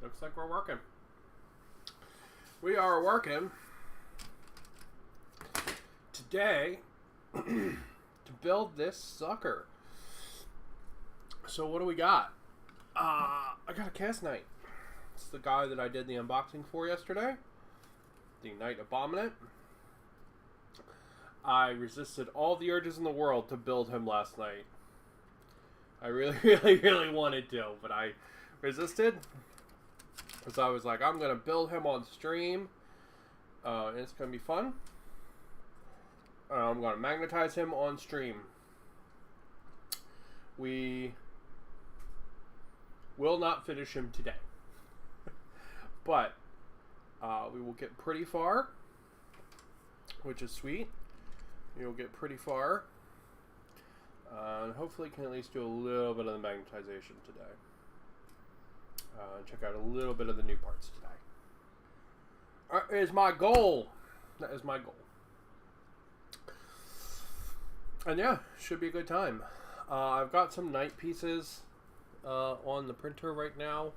Looks like we're working. We are working today to build this sucker. So what do we got? I got a cast knight. It's the guy that I did the unboxing for yesterday. The Knight Abominant. I resisted all the urges in the world to build him last night. I really wanted to, but I resisted. Because I was like, I'm going to build him on stream. And it's going to be fun. I'm going to magnetize him on stream. We will not finish him today. But we will get pretty far. Which is sweet. We will get pretty far. And hopefully can at least do a little bit of the magnetization today. Check out a little bit of the new parts today. That is my goal. That is my goal. And yeah, should be a good time. I've got some knight pieces on the printer right now.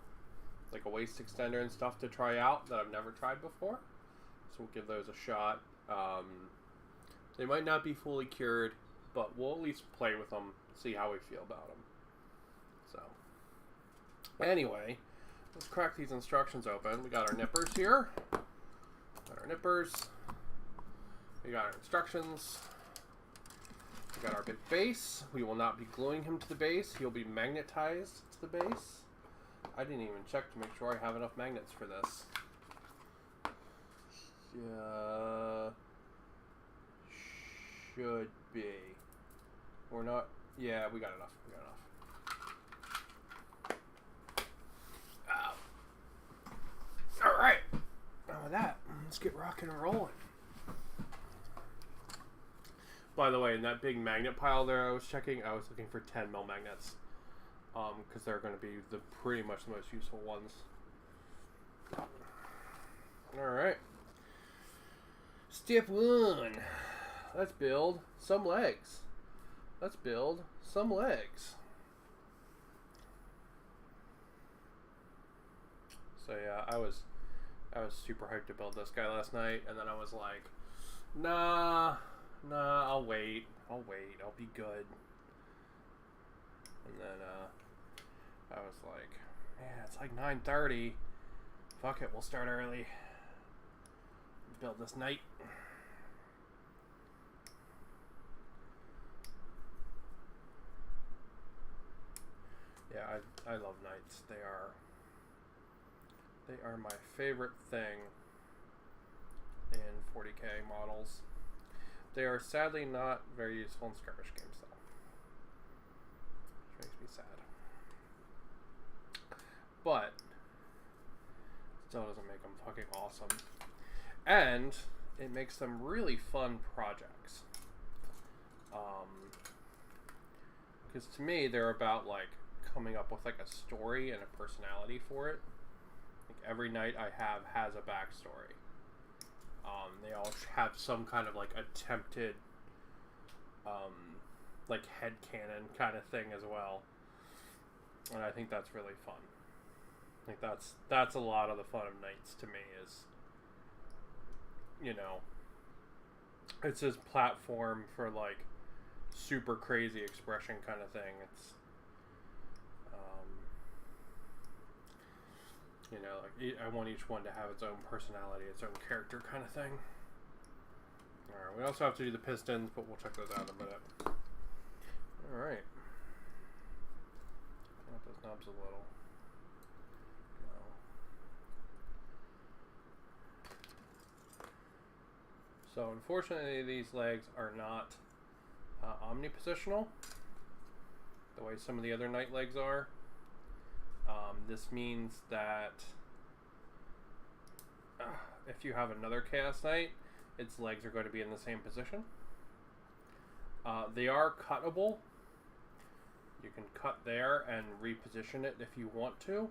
Like a waist extender and stuff to try out that I've never tried before. So we'll give those a shot. They might not be fully cured, but we'll at least play with them, see how we feel about them. So, anyway, let's crack these instructions open. We got our nippers here. Got our nippers. We got our instructions. We got our big base. We will not be gluing him to the base. He'll be magnetized to the base. I didn't even check to make sure I have enough magnets for this. Should be. We're not. Yeah, we got enough. We got enough. All right. Now with that, let's get rocking and rolling. By the way, in that big magnet pile there I was checking, I was looking for 10 mil magnets. Because they're going to be pretty much the most useful ones. Alright. Step 1. Let's build some legs. Let's build some legs. So yeah, I was super hyped to build this guy last night, and then I was like, nah, I'll wait, I'll be good. And then I was like, man, it's like 9:30. Fuck it, we'll start early. Build this knight. Yeah, I love knights. They are my favorite thing in 40k models. They are sadly not very useful in skirmish games though. Which makes me sad. But still doesn't make them fucking awesome. And it makes them really fun projects. Because to me, they're about like coming up with like a story and a personality for it. Like every knight I have has a backstory. They all have some kind of like attempted, like headcanon kind of thing as well. And I think that's really fun. I think that's a lot of the fun of knights to me is, you know, it's this platform for like super crazy expression kind of thing. It's you know, like I want each one to have its own personality, its own character kind of thing. Alright, we also have to do the pistons, but we'll check those out in a minute. Alright. Got those knobs a little. So unfortunately these legs are not omnipositional the way some of the other knight legs are. This means that if you have another Chaos Knight, its legs are going to be in the same position. They are cuttable. You can cut there and reposition it if you want to.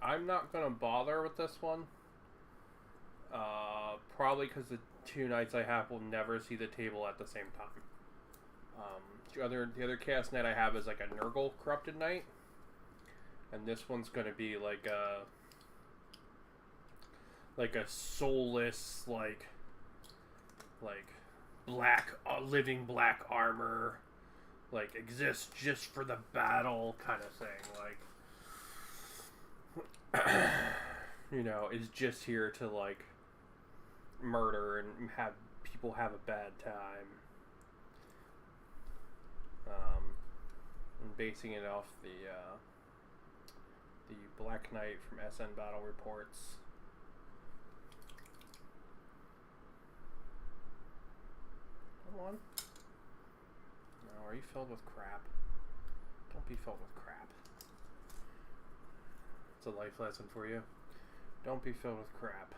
I'm not going to bother with this one. Probably because the two knights I have will never see the table at the same time. The other Chaos Knight I have is like a Nurgle Corrupted Knight. And this one's going to be like a soulless, like black, living black armor, like exists just for the battle kind of thing. Like, you know, is just here to like murder and have people have a bad time. And basing it off the Black Knight from SN Battle Reports. Come on. No, are you filled with crap? Don't be filled with crap. It's a life lesson for you. Don't be filled with crap.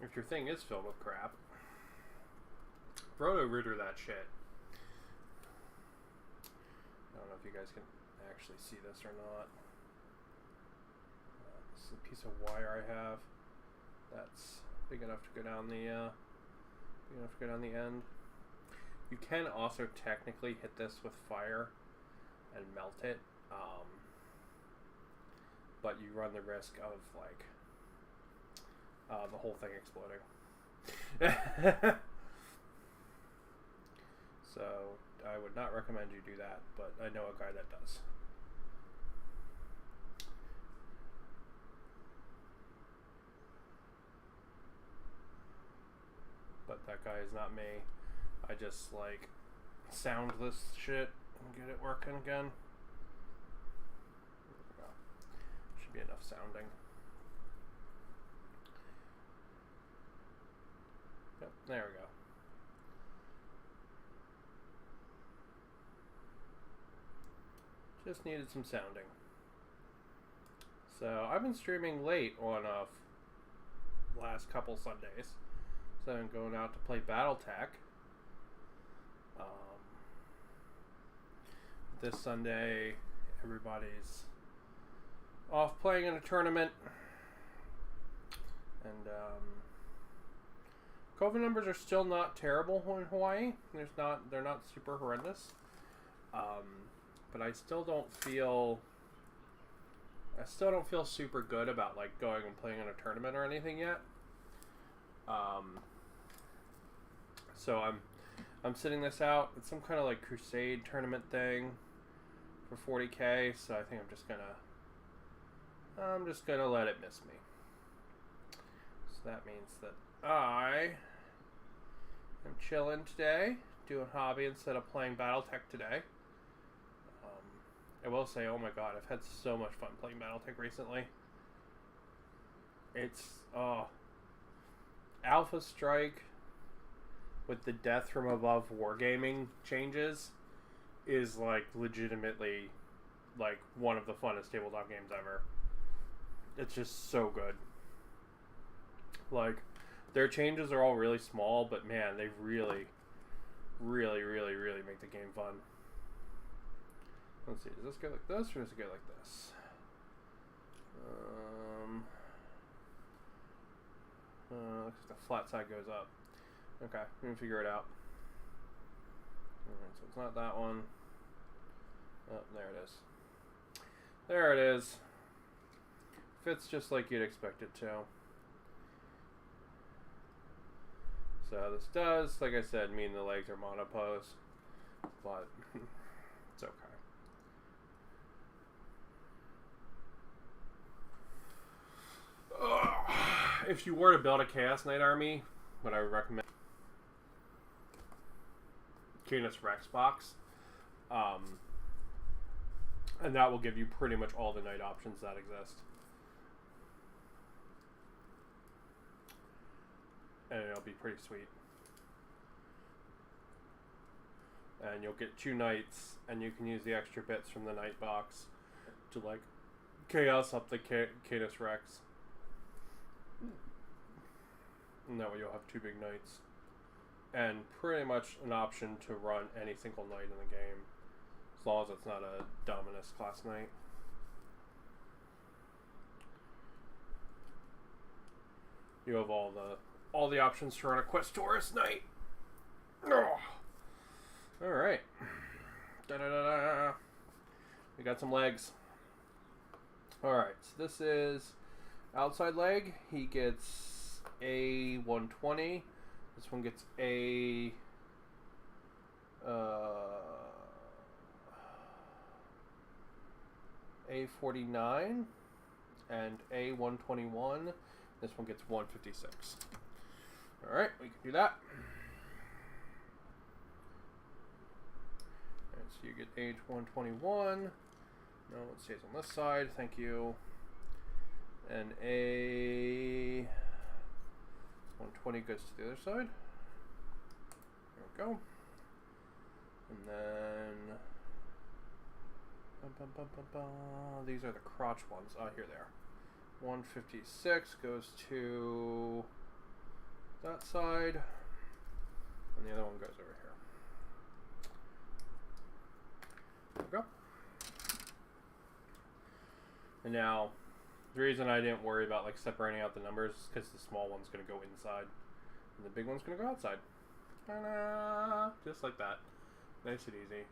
If your thing is filled with crap, Roto-Rooter that shit. I don't know if you guys can actually see this or not. This is a piece of wire I have that's big enough to go down the end. You can also technically hit this with fire and melt it, but you run the risk of like the whole thing exploding. So I would not recommend you do that, but I know a guy that does. But that guy is not me. I just like sound this shit and get it working again. There we go. Should be enough sounding. Yep, there we go. Just needed some sounding. So I've been streaming late on last couple Sundays. So I'm going out to play Battletech. This Sunday, everybody's off playing in a tournament, and COVID numbers are still not terrible in Hawaii. They're not super horrendous. But I still don't feel super good about like going and playing in a tournament or anything yet. So I'm sitting this out. It's some kind of like crusade tournament thing for 40K. So I think I'm just gonna let it miss me. So that means that I am chilling today, doing hobby instead of playing Battletech today. I will say, oh my god, I've had so much fun playing Battletech recently. It's Alpha Strike with the death from above wargaming changes is like legitimately like one of the funnest tabletop games ever. It's just so good. Like, their changes are all really small, but man, they really make the game fun. Let's see, does this go like this or does it go like this? Looks like the flat side goes up. Okay, we can figure it out. Alright, so it's not that one. Oh, there it is. There it is. Fits just like you'd expect it to. So this does, like I said, mean the legs are monopose, but it's okay. If you were to build a Chaos Knight army, what I would recommend Canis Rex box, and that will give you pretty much all the knight options that exist, and it'll be pretty sweet. And you'll get 2 knights, and you can use the extra bits from the knight box to like chaos up the Canis Rex. And that way you'll have 2 big knights. And pretty much an option to run any single knight in the game. As long as it's not a Dominus class knight. You have all the options to run a Questoris knight. Oh. Alright. Da-da-da-da. We got some legs. Alright, so this is outside leg. He gets a 120. This one gets a A49 and A121. This one gets 156. Alright, we can do that. And so you get age 121. No, it stays on this side. Thank you. And A 120 goes to the other side. There we go. And then these are the crotch ones. Oh, here they are. 156 goes to that side, and the other one goes over here. There we go. And now, the reason I didn't worry about like separating out the numbers is because the small one's going to go inside, and the big one's going to go outside. Ta-da! Just like that. Nice and easy.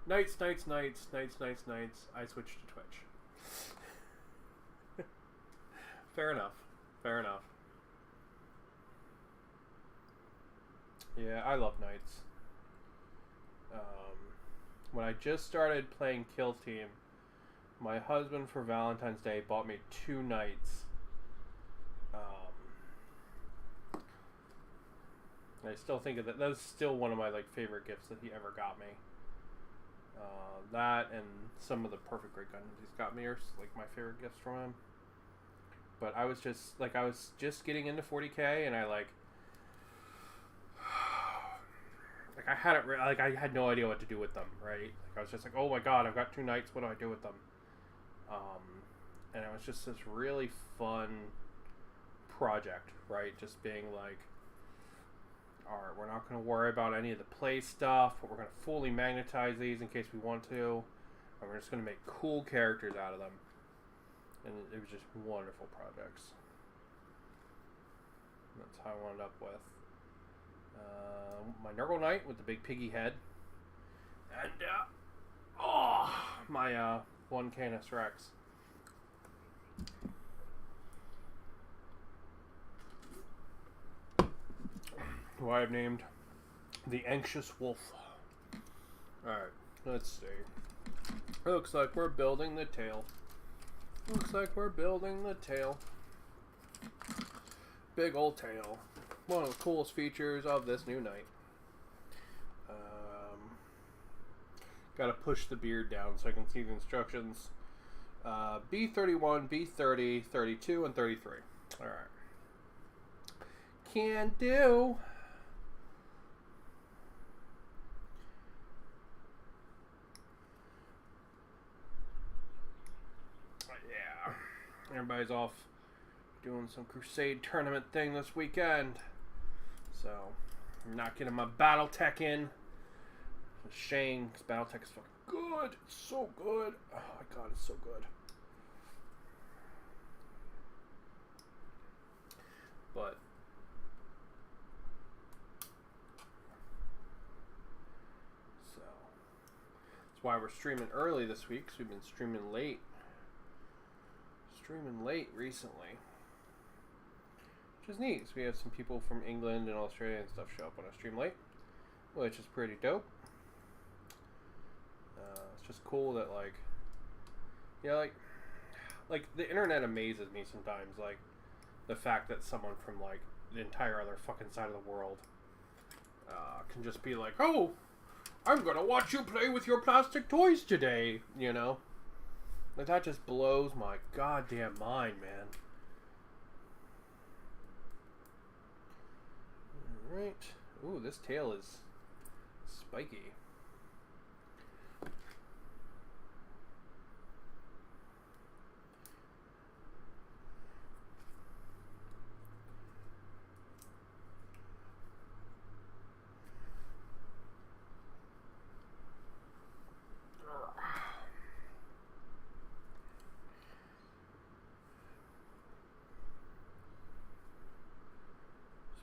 Knights. I switched to Twitch. Fair enough. Yeah, I love Knights. When I just started playing Kill Team, my husband for Valentine's Day bought me 2 Knights. I still think of that. That's still one of my like favorite gifts that he ever got me. That and some of the Perfect Great Guns he's got me are like my favorite gifts from him. But I was just getting into 40K, and I I had no idea what to do with them, right? Like I was just like, oh my god, I've got 2 Knights. What do I do with them? And it was just this really fun project, right? Just being like, alright, we're not going to worry about any of the play stuff, but we're going to fully magnetize these in case we want to. And we're just going to make cool characters out of them. And it was just wonderful projects. And that's how I wound up with my Nurgle Knight with the big piggy head. And, my one Canis Rex. Who I have named the Anxious Wolf. Alright, let's see. Looks like we're building the tail. Big old tail. One of the coolest features of this new Knight. Gotta push the beard down so I can see the instructions. B31, B30, 32, and 33. Alright. Can do. Yeah. Everybody's off doing some Crusade tournament thing this weekend. So, I'm not getting my Battletech in. It's a shame, because Battletech is fucking good. It's so good. Oh my god, it's so good. But so that's why we're streaming early this week, because we've been streaming late. Recently. Which is neat. So we have some people from England and Australia and stuff show up when I stream late, which is pretty dope. It's just cool that like the internet amazes me sometimes. Like the fact that someone from like the entire other fucking side of the world can just be like, oh, I'm gonna watch you play with your plastic toys today, you know? Like that just blows my goddamn mind, man. Alright. Ooh, this tail is spiky.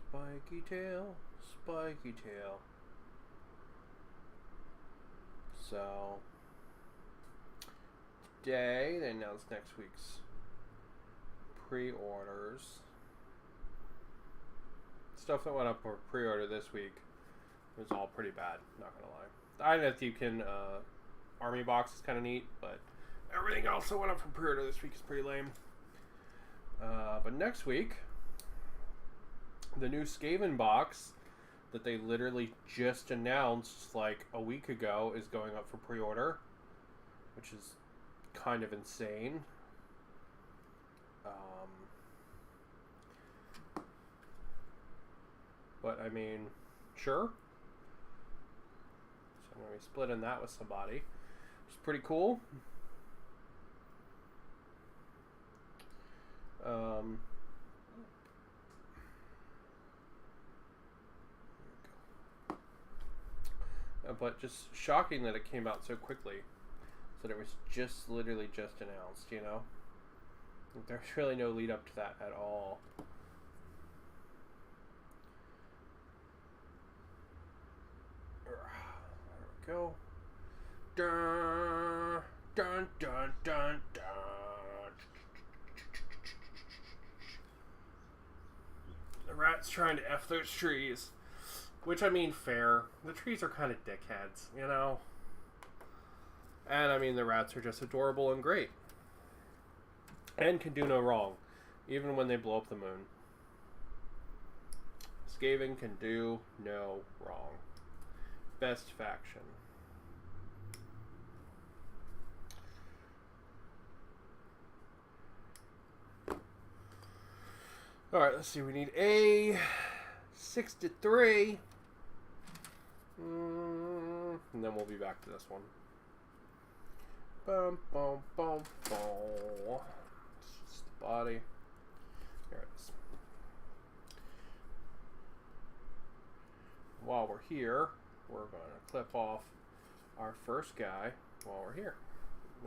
Spiky tail, spiky tail. So today they announced next week's pre-orders. Stuff that went up for pre-order this week was all pretty bad, not gonna lie. I know if you can army box is kind of neat, but everything else that went up for pre-order this week is pretty lame. But next week, the new Skaven box that they literally just announced like a week ago is going up for pre-order, which is kind of insane. But I mean, sure. So I'm going to be splitting that with somebody, which is pretty cool. But just shocking that it came out so quickly. So it was just literally just announced, you know? There's really no lead up to that at all. There we go. Dun, dun, dun, dun, dun. The rat's trying to F those trees. Which, I mean, fair. The trees are kind of dickheads, you know? And, I mean, the rats are just adorable and great. And can do no wrong. Even when they blow up the moon. Skaven can do no wrong. Best faction. Alright, let's see. We need a 63. And then we'll be back to this one. Bum, bum, bum, bum. It's just the body. Here it is. While we're here, we're going to clip off our first guy while we're here.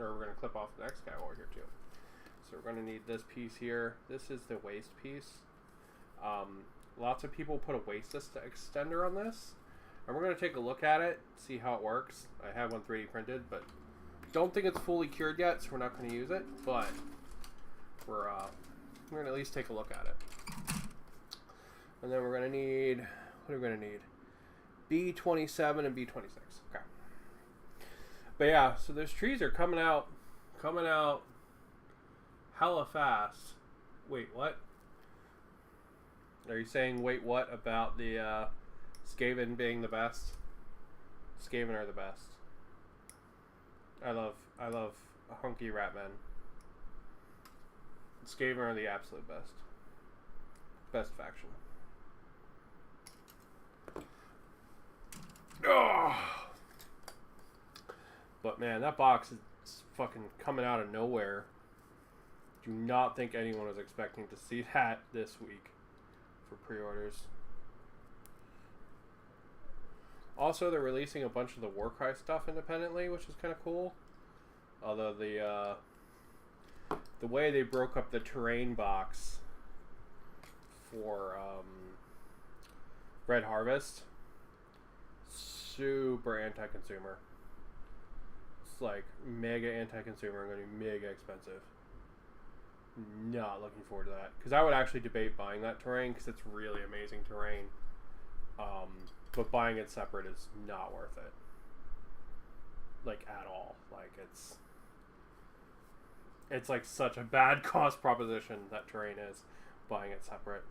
Or we're going to clip off the next guy while we're here too. So we're going to need this piece here. This is the waist piece. Lots of people put a waist extender on this. And we're going to take a look at it, see how it works. I have one 3D printed, but don't think it's fully cured yet, so we're not going to use it. But we're going to at least take a look at it. And then we're going to need, what are we going to need? B27 and B26. Okay. But yeah, so those trees are coming out hella fast. Wait, what? Are you saying wait what about the Skaven being the best? Skaven are the best. I love hunky rat men. Skaven are the absolute best. Best faction. Oh! But man, that box is fucking coming out of nowhere. Do not think anyone was expecting to see that this week for pre-orders. Also, they're releasing a bunch of the Warcry stuff independently, which is kind of cool. Although the way they broke up the terrain box for Red Harvest, super anti-consumer. It's like mega anti-consumer and going to be mega expensive. Not looking forward to that, because I would actually debate buying that terrain because it's really amazing terrain. But buying it separate is not worth it. Like, at all. Like, it's like such a bad cost proposition, that terrain is, buying it separate.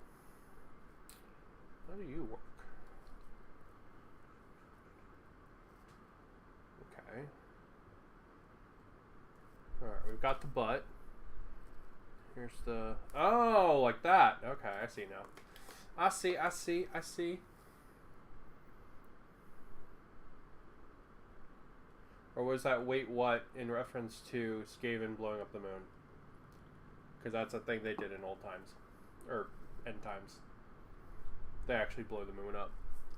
How do you work? Okay. Alright, we've got the butt. Here's the... Oh, like that. Okay, I see now. I see. Or was that wait what in reference to Skaven blowing up the moon? Because that's a thing they did in old times. Or end times. They actually blow the moon up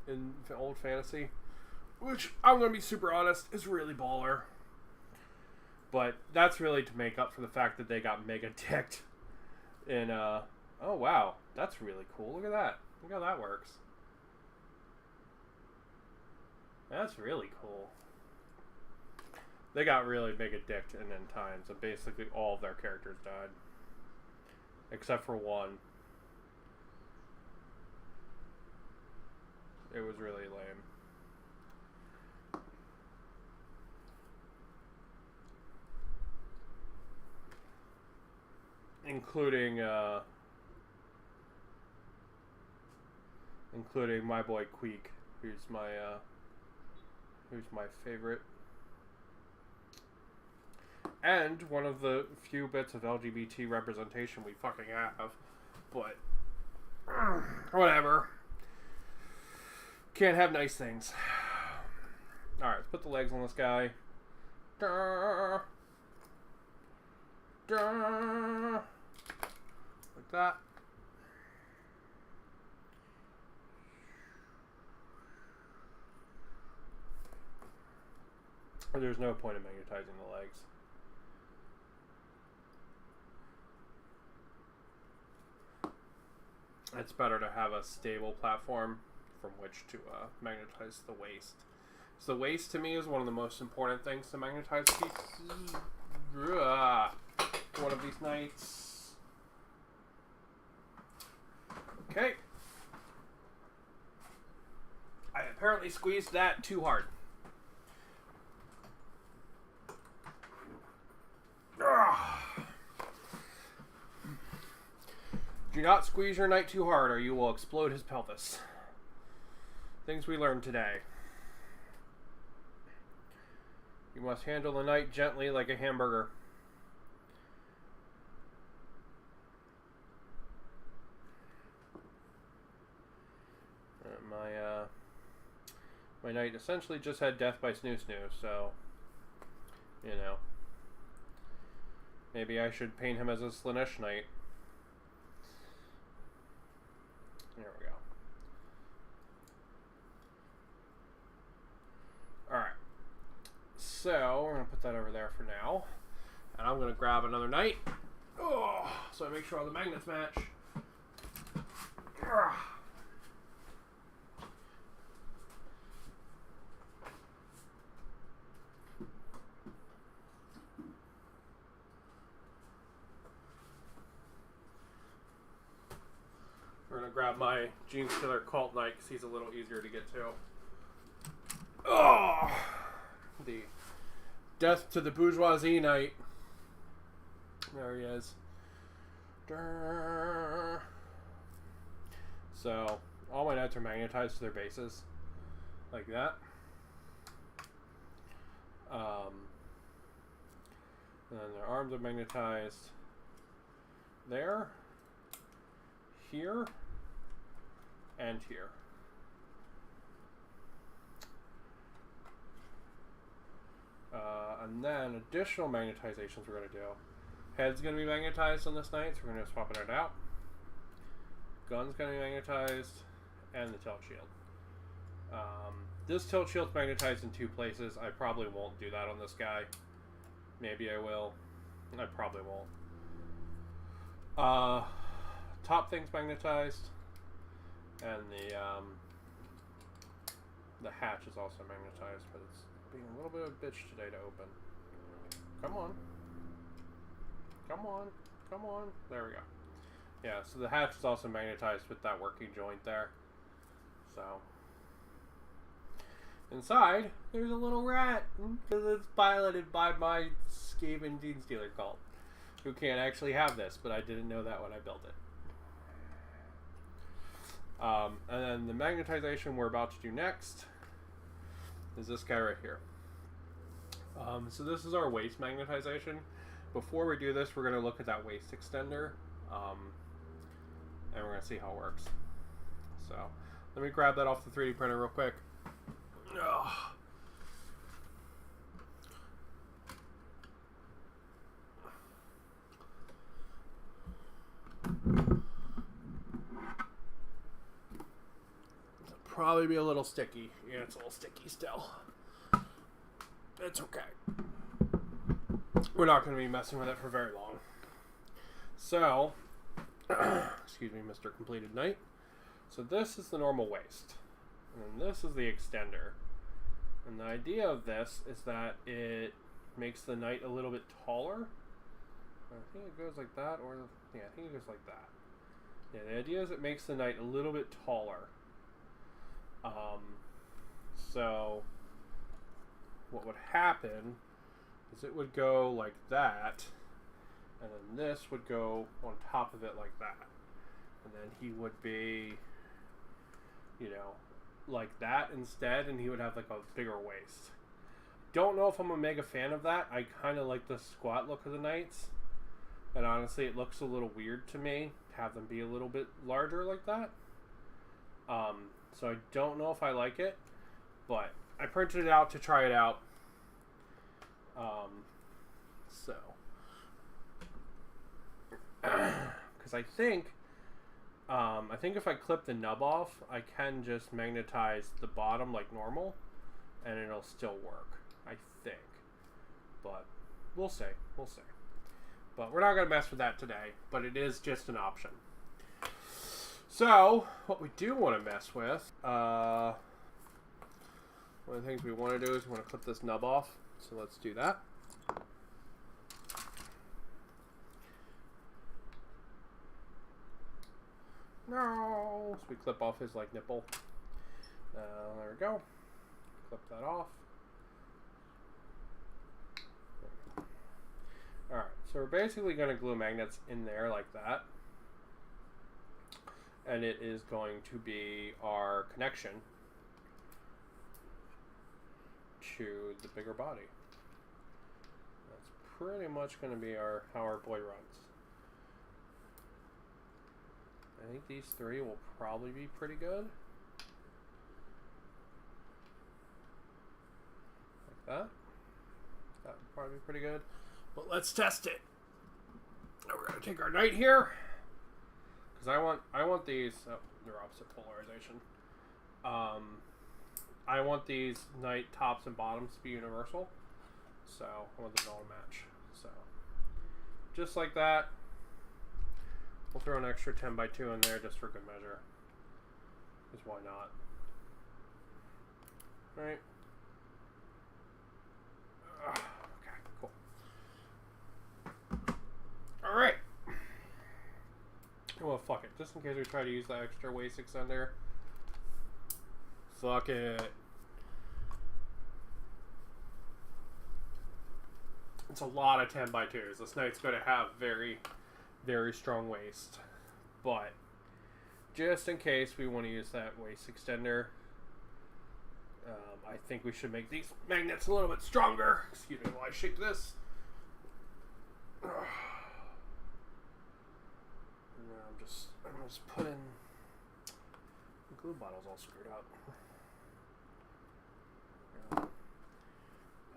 in old fantasy. Which, I'm going to be super honest, is really baller. But that's really to make up for the fact that they got mega ticked in, oh wow, that's really cool. Look at that. Look how that works. That's really cool. They got really big addicted in end times, and basically all of their characters died. Except for one. It was really lame. Including my boy Queek, who's my favorite. And one of the few bits of LGBT representation we fucking have. But whatever. Can't have nice things. Alright, let's put the legs on this guy. Like that. There's no point in magnetizing the legs. It's better to have a stable platform from which to magnetize the waist. So the waist to me is one of the most important things to magnetize pieces. One of these nights. Okay. I apparently squeezed that too hard. Do not squeeze your knight too hard or you will explode his pelvis. Things we learned today. You must handle the knight gently like a hamburger. My knight essentially just had death by snoo snoo, so you know. Maybe I should paint him as a Slaanesh knight. There we go. Alright. So, we're going to put that over there for now. And I'm going to grab another knight. Oh, so I make sure all the magnets match. We're going to grab my Jeans Killer Cult Knight because he's a little easier to get to. Oh! The Death to the Bourgeoisie Knight. There he is. So, all my knights are magnetized to their bases. Like that. And then their arms are magnetized there, here, and here. And then additional magnetizations we're going to do. Head's going to be magnetized on this knight, so we're going to swap it out. Gun's going to be magnetized, and the tilt shield. This tilt shield's magnetized in two places. I probably won't do that on this guy. Maybe I will. I probably won't. Top thing's magnetized, and the hatch is also magnetized, but it's being a little bit of a bitch today to open. Come on. Come on. Come on. There we go. Yeah, so the hatch is also magnetized with that working joint there. So, inside, there's a little rat, because it's piloted by my Skaven Gene Stealer cult, who can't actually have this, but I didn't know that when I built it. And then the magnetization we're about to do next is this guy right here. So this is our waist magnetization. Before we do this, we're going to look at that waist extender, and we're going to see how it works. So, let me grab that off the 3D printer real quick. Ugh. It'll probably be a little sticky. Yeah, it's a little sticky still. It's okay. We're not going to be messing with it for very long. So, excuse me, Mr. Completed Knight. So this is the normal waist. And this is the extender. And the idea of this is that it makes the knight a little bit taller. I think it goes like that, or yeah, I think it goes like that. Yeah, the idea is it makes the knight a little bit taller. So what would happen is it would go like that, and then this would go on top of it like that, and then he would be, you know, like that instead, and he would have like a bigger waist. Don't know if I'm a mega fan of that. I kind of like the squat look of the knights, and honestly it looks a little weird to me to have them be a little bit larger like that. So I don't know if I like it, but I printed it out to try it out. So because I think if I clip the nub off, I can just magnetize the bottom like normal, and it'll still work, I think. But we'll see. We'll see. But we're not going to mess with that today, but it is just an option. So, what we do want to mess with, one of the things we want to do is we want to clip this nub off. So let's do that. No! So we clip off his like nipple. There we go. Clip that off. Alright, so we're basically going to glue magnets in there like that. And it is going to be our connection to the bigger body. That's pretty much going to be how our boy runs. I think these three will probably be pretty good. Like that. That would probably be pretty good. But let's test it. We're going to take our knight here. Because I want these, oh, they're opposite polarization. I want these knight tops and bottoms to be universal. So I want them all to match. So just like that. We'll throw an extra 10x2 in there just for good measure. Because why not? Right? Okay, cool. Alright. Well, fuck it. Just in case we try to use that extra waist extender. Fuck it. It's a lot of 10x2s. This knight's going to have very, very strong waist. But just in case we want to use that waist extender, I think we should make these magnets a little bit stronger. Excuse me while I shake this. I'm just putting the glue bottle's all screwed up.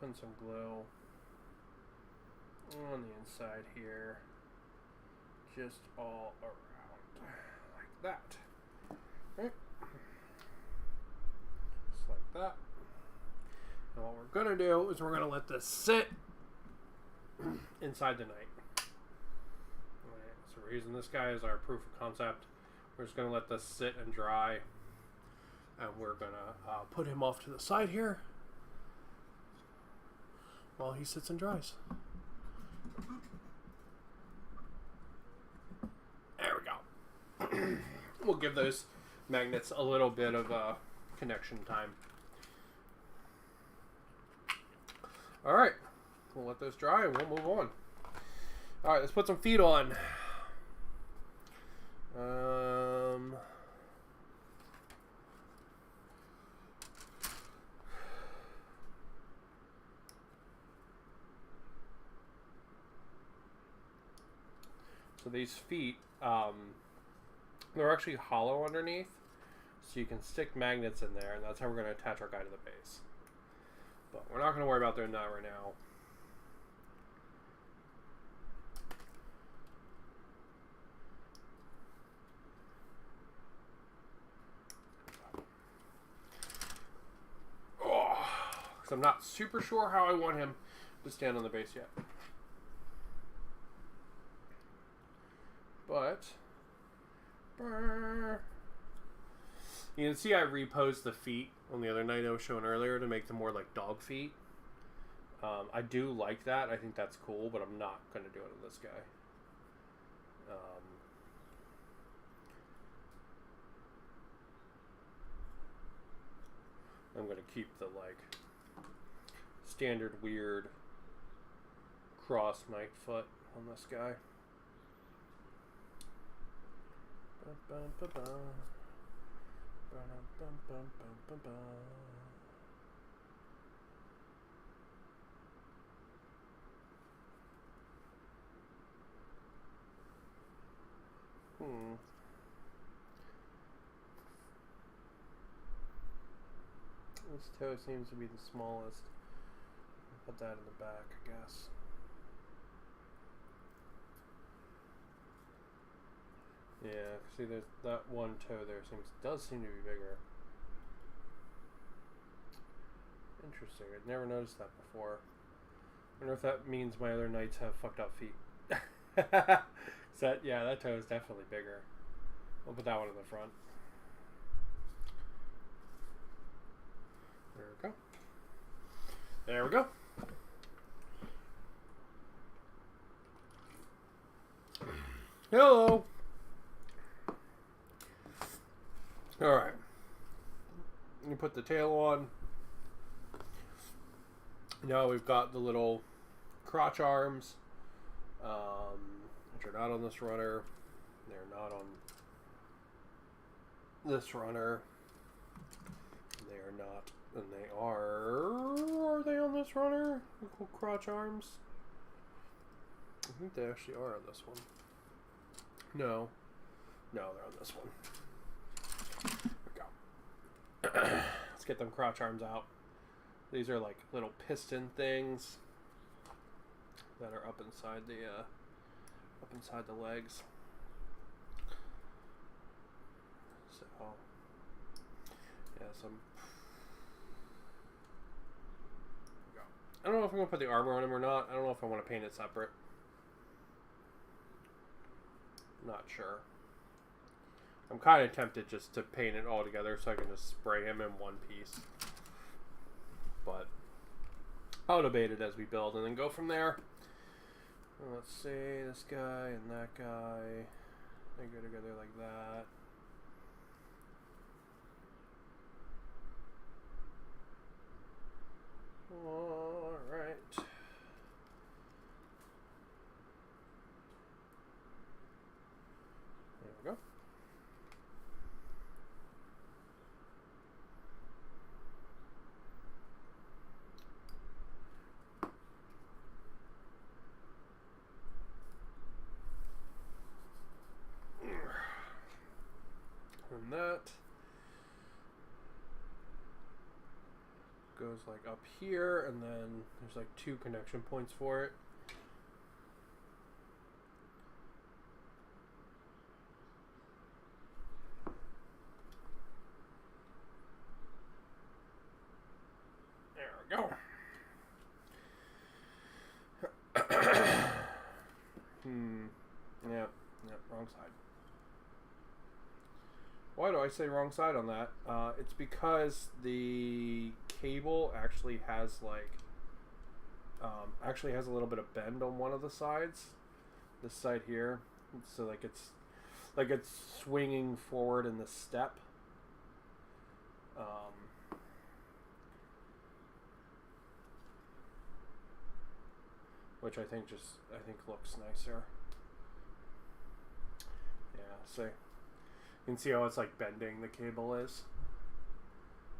Putting some glue on the inside here, just all around like that. Okay. Just like that. And what we're gonna do is we're gonna let this sit inside the knight. So we're using this guy as our proof of concept. We're just going to let this sit and dry. And we're going to put him off to the side here while he sits and dries. There we go. We'll give those magnets a little bit of connection time. Alright. We'll let those dry and we'll move on. Alright, let's put some feet on. So these feet, they're actually hollow underneath, so you can stick magnets in there, and that's how we're going to attach our guy to the base. But we're not going to worry about doing that right now. Because I'm not super sure how I want him to stand on the base yet. But you can see I reposed the feet on the other knight I was showing earlier to make them more like dog feet. I do like that. I think that's cool, but I'm not going to do it on this guy. I'm going to keep the, like, standard weird cross knight foot on this guy. This toe seems to be the smallest. I'll put that in the back, I guess. Yeah, see, there's that one toe there does seem to be bigger. Interesting. I'd never noticed that before. I wonder if that means my other knights have fucked up feet. Yeah, that toe is definitely bigger. I'll put that one in the front. There we go. There we go. Hello. Alright. You put the tail on. Now we've got the little crotch arms, which are not on this runner. They're not on this runner. They are not. And they are they on this runner? Little crotch arms? I think they actually are on this one. No. No, they're on this one. There we go. Let's get them crotch arms out. These are like little piston things that are up inside the legs. So yeah, I don't know if I'm gonna put the armor on him or not. I don't know if I want to paint it separate. Not sure. I'm kind of tempted just to paint it all together so I can just spray him in one piece. But I'll debate it as we build and then go from there. Let's see, this guy and that guy. They go together like that. Alright. There we go. And that goes like up here, and then there's like 2 connection points for it. There we go. Yeah, wrong side. Why do I say wrong side on that? It's because the cable actually has like a little bit of bend on one of the sides. This side here, so like it's swinging forward in the step. Which I think looks nicer. Yeah, see. You can see how it's like bending the cable is,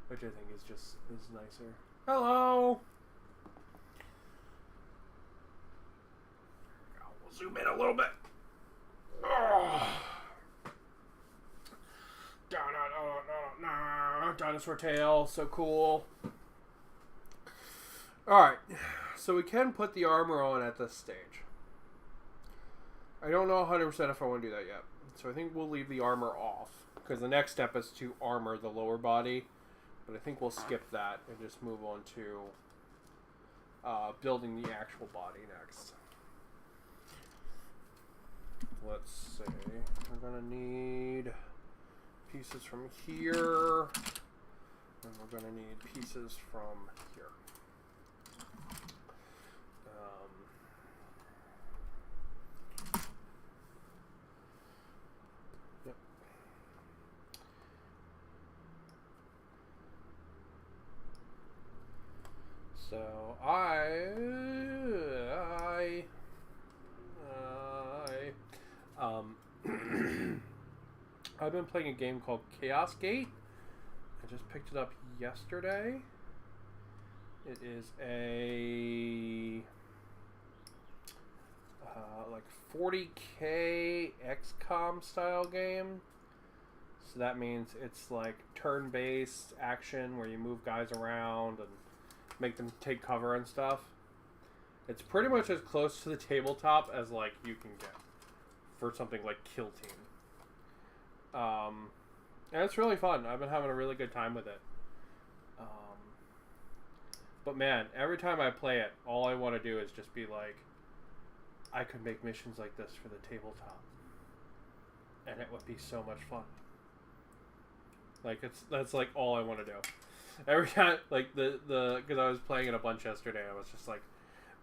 which I think is nicer. Hello. We'll zoom in a little bit. Oh. Dinosaur tail, so cool. All right, so we can put the armor on at this stage. I don't know 100% if I want to do that yet. So I think we'll leave the armor off, because the next step is to armor the lower body. But I think we'll skip that and just move on to building the actual body next. Let's see. We're going to need pieces from here. And we're going to need pieces from here. So I've been playing a game called Chaos Gate. I just picked it up yesterday. It is a like 40K XCOM style game. So that means it's like turn-based action where you move guys around and make them take cover and stuff. It's pretty much as close to the tabletop as like you can get for something like Kill Team. And it's really fun. I've been having a really good time with it. But man, every time I play it, all I want to do is just be like, I could make missions like this for the tabletop, and it would be so much fun. Like that's like all I want to do. Every time, like because I was playing it a bunch yesterday, I was just like,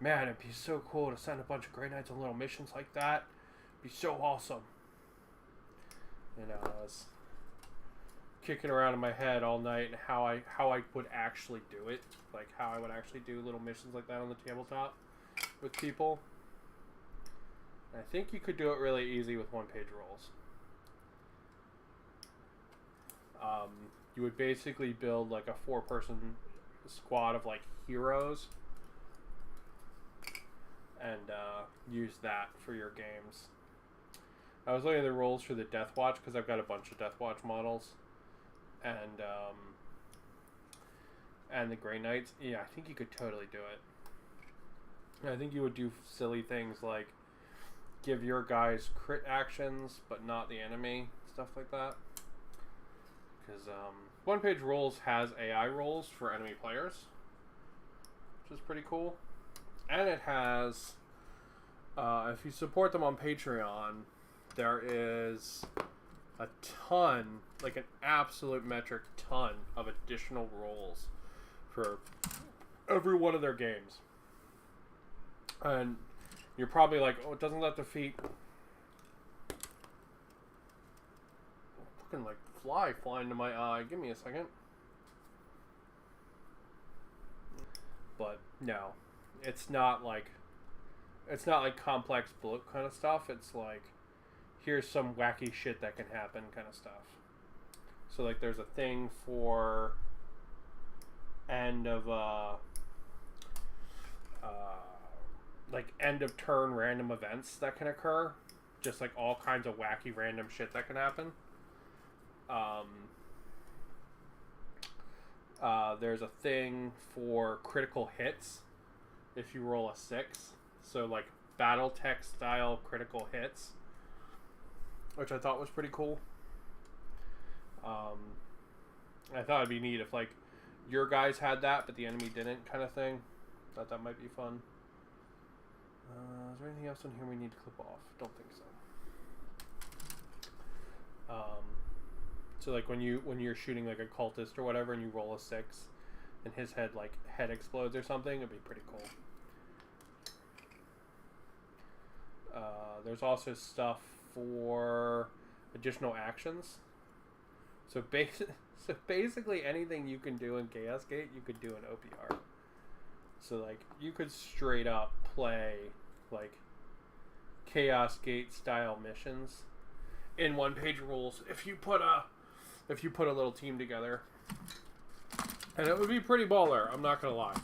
man, it'd be so cool to send a bunch of Grey Knights on little missions like that. It'd be so awesome. You know, I was kicking around in my head all night and how I would actually do it, like how I would actually do little missions like that on the tabletop with people. And I think you could do it really easy with one-page rolls. You would basically build like a 4-person squad of like heroes and use that for your games. I was looking at the rolls for the Death Watch because I've got a bunch of Death Watch models, and the Grey Knights. Yeah, I think you could totally do it. I think you would do silly things like give your guys crit actions, but not the enemy, stuff like that. Because one-page rolls has AI rolls for enemy players, which is pretty cool, and it has. If you support them on Patreon, there is a ton, like an absolute metric ton of additional rolls for every one of their games. And you're probably like, oh, it doesn't let defeat. Fucking like fly flying to my eye. Give me a second. But no, it's not like complex bullet kind of stuff. It's like, here's some wacky shit that can happen kind of stuff. So like there's a thing for end of end of turn random events that can occur. Just like all kinds of wacky random shit that can happen. There's a thing for critical hits if you roll a 6. So like Battletech style critical hits, which I thought was pretty cool. I thought it'd be neat if like your guys had that but the enemy didn't, kind of thing. Thought that might be fun. Is there anything else in here we need to clip off? Don't think so. So like when you're shooting like a cultist or whatever and you roll a 6 and his head explodes or something, it'd be pretty cool. There's also stuff for additional actions. So basically anything you can do in Chaos Gate, you could do in OPR. So like you could straight up play like Chaos Gate style missions in one-page rules if you put a little team together. And it would be pretty baller, I'm not gonna lie.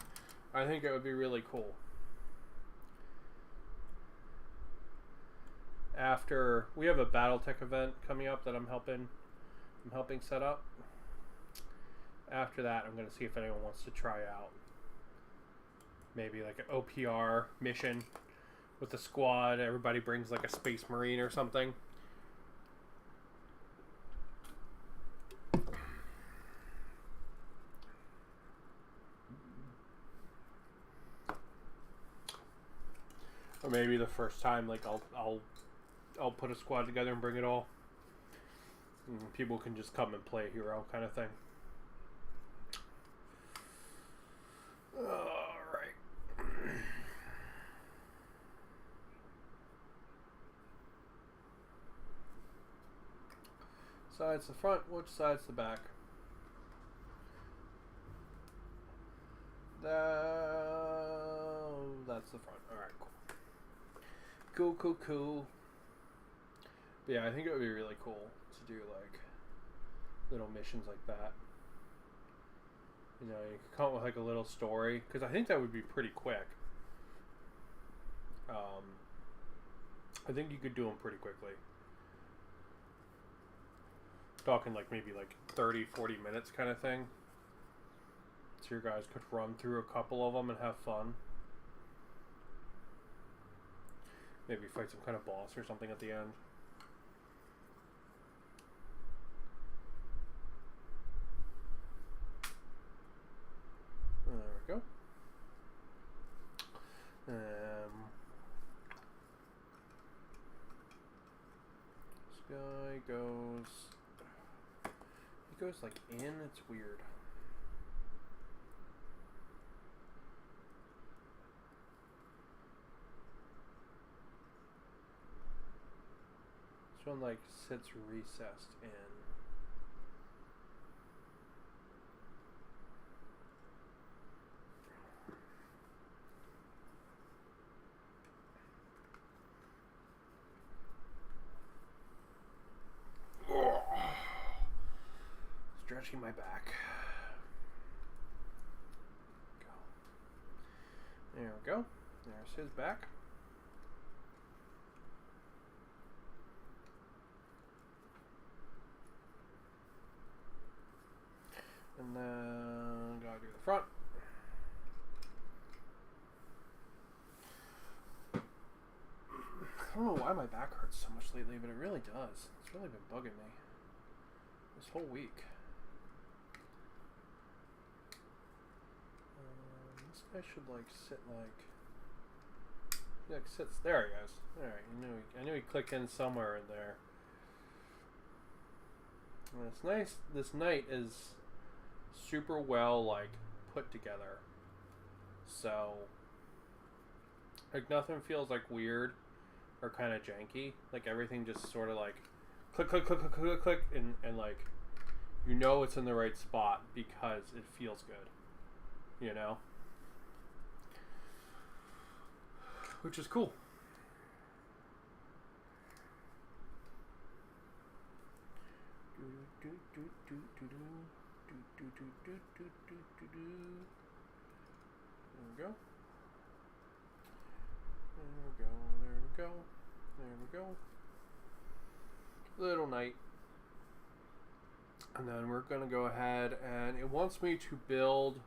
I think it would be really cool. After we have a Battletech event coming up that I'm helping set up. After that, I'm going to see if anyone wants to try out maybe like an OPR mission with the squad. Everybody brings like a Space Marine or something. Or maybe the first time, like I'll put a squad together and bring it all. And people can just come and play a hero, kind of thing. Alright. Side's the front, which side's the back? That That's the front. Alright, cool. But yeah, I think it would be really cool to do like little missions like that. You know, you could come up with like a little story, because I think that would be pretty quick. I think you could do them pretty quickly. Talking like maybe like 30-40 minutes kind of thing. So your guys could run through a couple of them and have fun. Maybe fight some kind of boss or something at the end. There we go. This guy goes... He goes like in, it's weird. This one like sits recessed in. Stretching my back. Go. There we go. There's his back. And then gotta do the front. I don't know why my back hurts so much lately, but it really does. It's really been bugging me this whole week. This guy should like sit like sits there. He goes. All right, I knew he clicked in somewhere in there. And it's nice. This knight is super well like put together. So like nothing feels like weird or kind of janky. Like everything just sort of like click, and like you know it's in the right spot because it feels good. You know? Which is cool. There we go. Little knight. And then we're going to go ahead and it wants me to build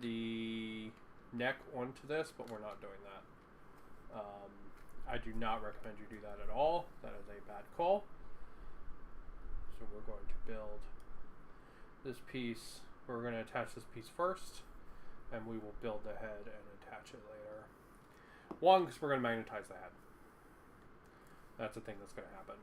the neck onto this, but we're not doing that. I do not recommend you do that at all. That is a bad call. So we're going to build this piece. We're going to attach this piece first, and we will build the head and attach it later. One, because we're going to magnetize the head. That's the thing that's going to happen.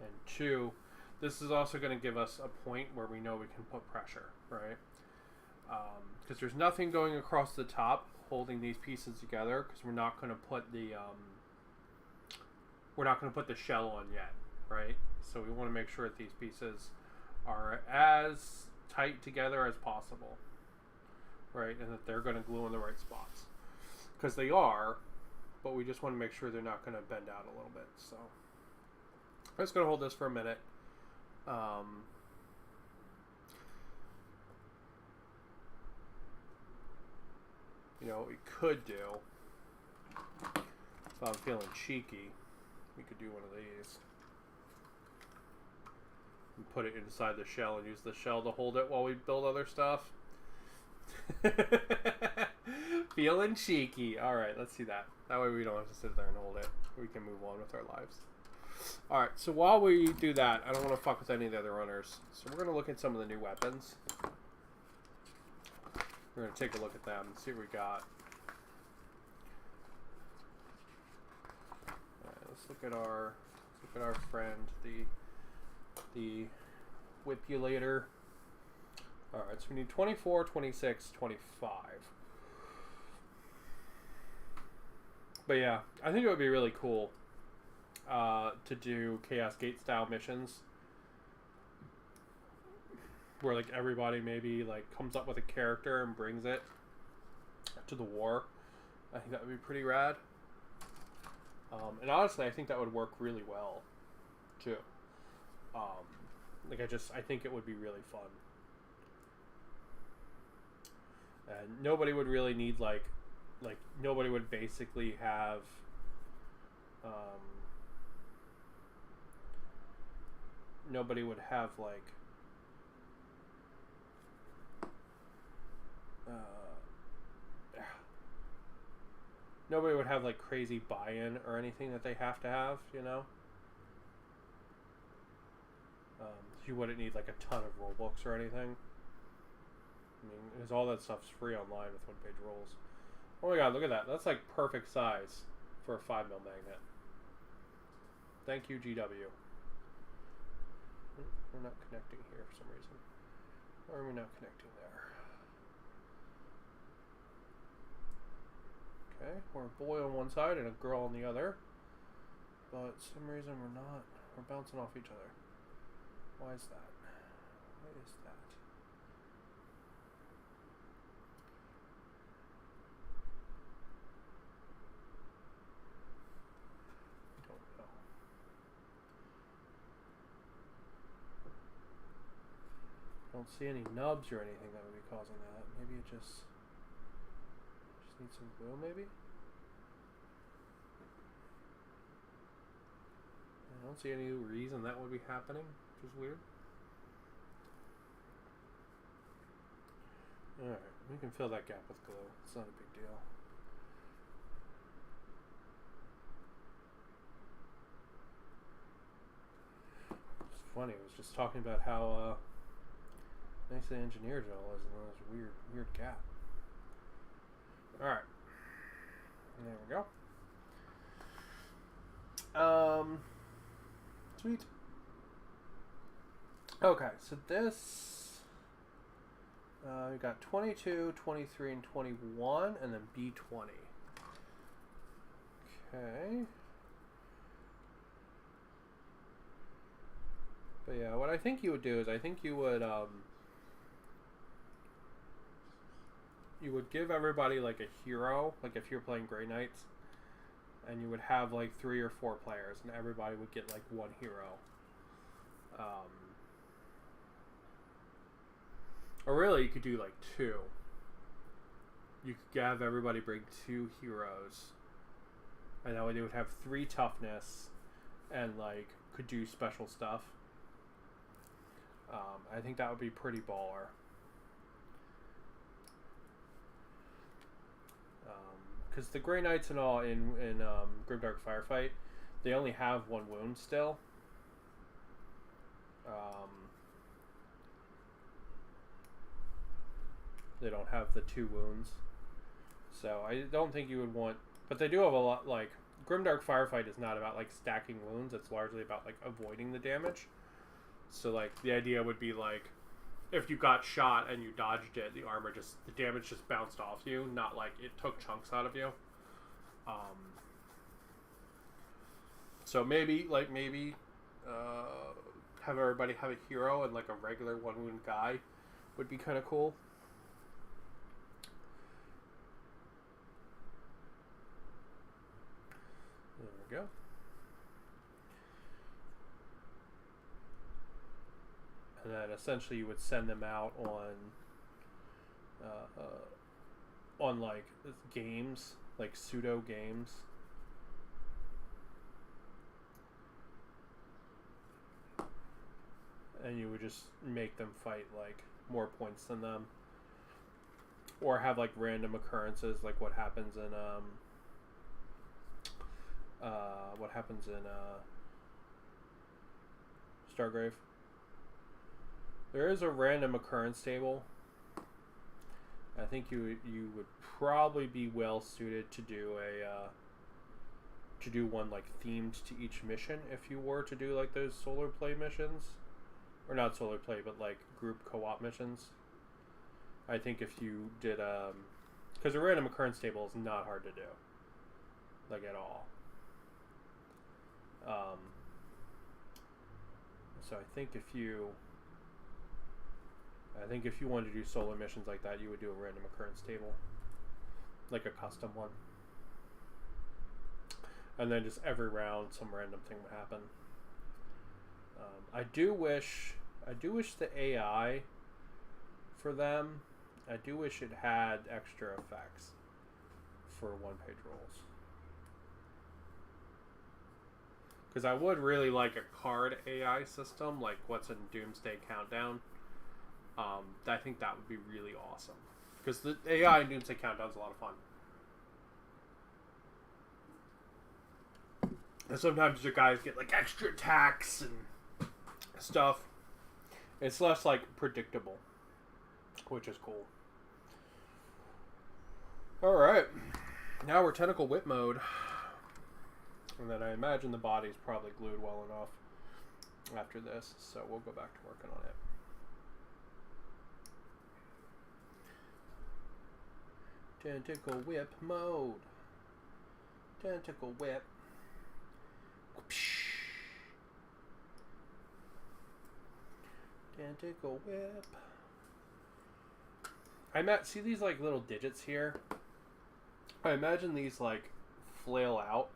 And two, this is also going to give us a point where we know we can put pressure, right? Because there's nothing going across the top holding these pieces together, because we're not going to put the shell on yet, right? So we want to make sure that these pieces are as tight together as possible, right? And that they're going to glue in the right spots, because they are, but we just want to make sure they're not going to bend out a little bit. So I'm just going to hold this for a minute. You know what we could do, if I'm feeling cheeky, we could do one of these and put it inside the shell and use the shell to hold it while we build other stuff. Feeling cheeky. Alright, let's see that. That way we don't have to sit there and hold it. We can move on with our lives. Alright, so while we do that, I don't want to fuck with any of the other runners. So we're going to look at some of the new weapons. We're going to take a look at them and see what we got. Alright, let's look at our friend, the Whipulator. Alright, so we need 24, 26, 25. But yeah, I think it would be really cool to do Chaos Gate style missions. where like everybody maybe like comes up with a character and brings it to the war. I think that would be pretty rad. And honestly, I think that would work really well too. Like I think it would be really fun. And nobody would really need like nobody would basically have nobody would have like nobody would have like crazy buy-in or anything that they have to have, you know. You wouldn't need like a ton of rulebooks or anything. I mean, because all that stuff's free online with one-page rules. Oh my god, look at that. That's like perfect size for a 5mm magnet. Thank you, GW. We're not connecting here for some reason. Or are we not connecting there? Okay, we're a boy on one side and a girl on the other. But for some reason we're not. We're bouncing off each other. Why is that? Why is that? I don't know. Don't see any nubs or anything that would be causing that. Maybe it just needs some glue, maybe? I don't see any reason that would be happening, which is weird. Alright, we can fill that gap with glue. It's not a big deal. It's funny, I was just talking about how nicely engineered it all is, and then there's a weird gap. Alright. There we go. Sweet. Okay, so this we got 22, 23, and 21, and then B20. Okay. But yeah, what I think you would do is I think you would give everybody like a hero, like if you're playing Grey Knights, and you would have like 3 or 4 players, and everybody would get like one hero. Or really, you could do like 2. You could have everybody bring 2 heroes, and that way they would have 3 toughness, and like could do special stuff. I think that would be pretty baller. Because the Grey Knights and all in Grimdark Firefight, they only have 1 wound still. They don't have the 2 wounds. So I don't think you would want... But they do have a lot, like... Grimdark Firefight is not about, like, stacking wounds. It's largely about, like, avoiding the damage. So, like, the idea would be, like, if you got shot and you dodged it, the damage just bounced off you, not like it took chunks out of you. So maybe have everybody have a hero and like a regular 1 wound guy would be kind of cool. There we go. And then essentially you would send them out on like games, like pseudo games. And you would just make them fight like more points than them. Or have like random occurrences like what happens in Stargrave. There is a random occurrence table. I think you would probably be well suited to do one like themed to each mission if you were to do like those solar play missions, or not solar play, but like group co-op missions. I think if you did because a random occurrence table is not hard to do, like at all. So I think if you I think if you wanted to do solo missions like that, you would do a random occurrence table. Like a custom one. And then just every round, some random thing would happen. I do wish the AI for them, I do wish it had extra effects for one-page rolls. Because I would really like a card AI system, like what's in Doomsday Countdown. I think that would be really awesome. Because the AI in Doomsday Countdown is a lot of fun. And sometimes your guys get like extra attacks and stuff. It's less like predictable, which is cool. Alright, now we're tentacle whip mode. And then I imagine the body's probably glued well enough after this, so we'll go back to working on it. Tentacle whip mode. Tentacle whip. Tentacle whip. See these like little digits here? I imagine these like flail out,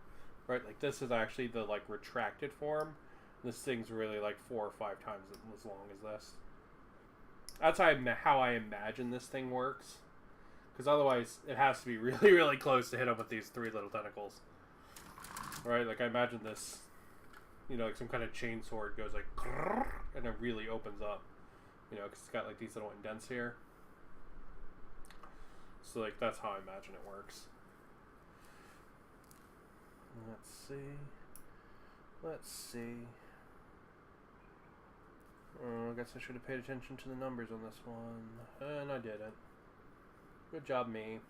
right? Like this is actually the like retracted form. This thing's really like 4 or 5 times as long as this. That's how I imagine this thing works. Because otherwise it has to be really, really close to hit up with these 3 little tentacles. Right? Like I imagine this, you know, like some kind of chain sword goes like, and it really opens up. You know, because it's got like these little indents here. So like that's how I imagine it works. Let's see. Oh, I guess I should have paid attention to the numbers on this one. And I didn't. Good job, me.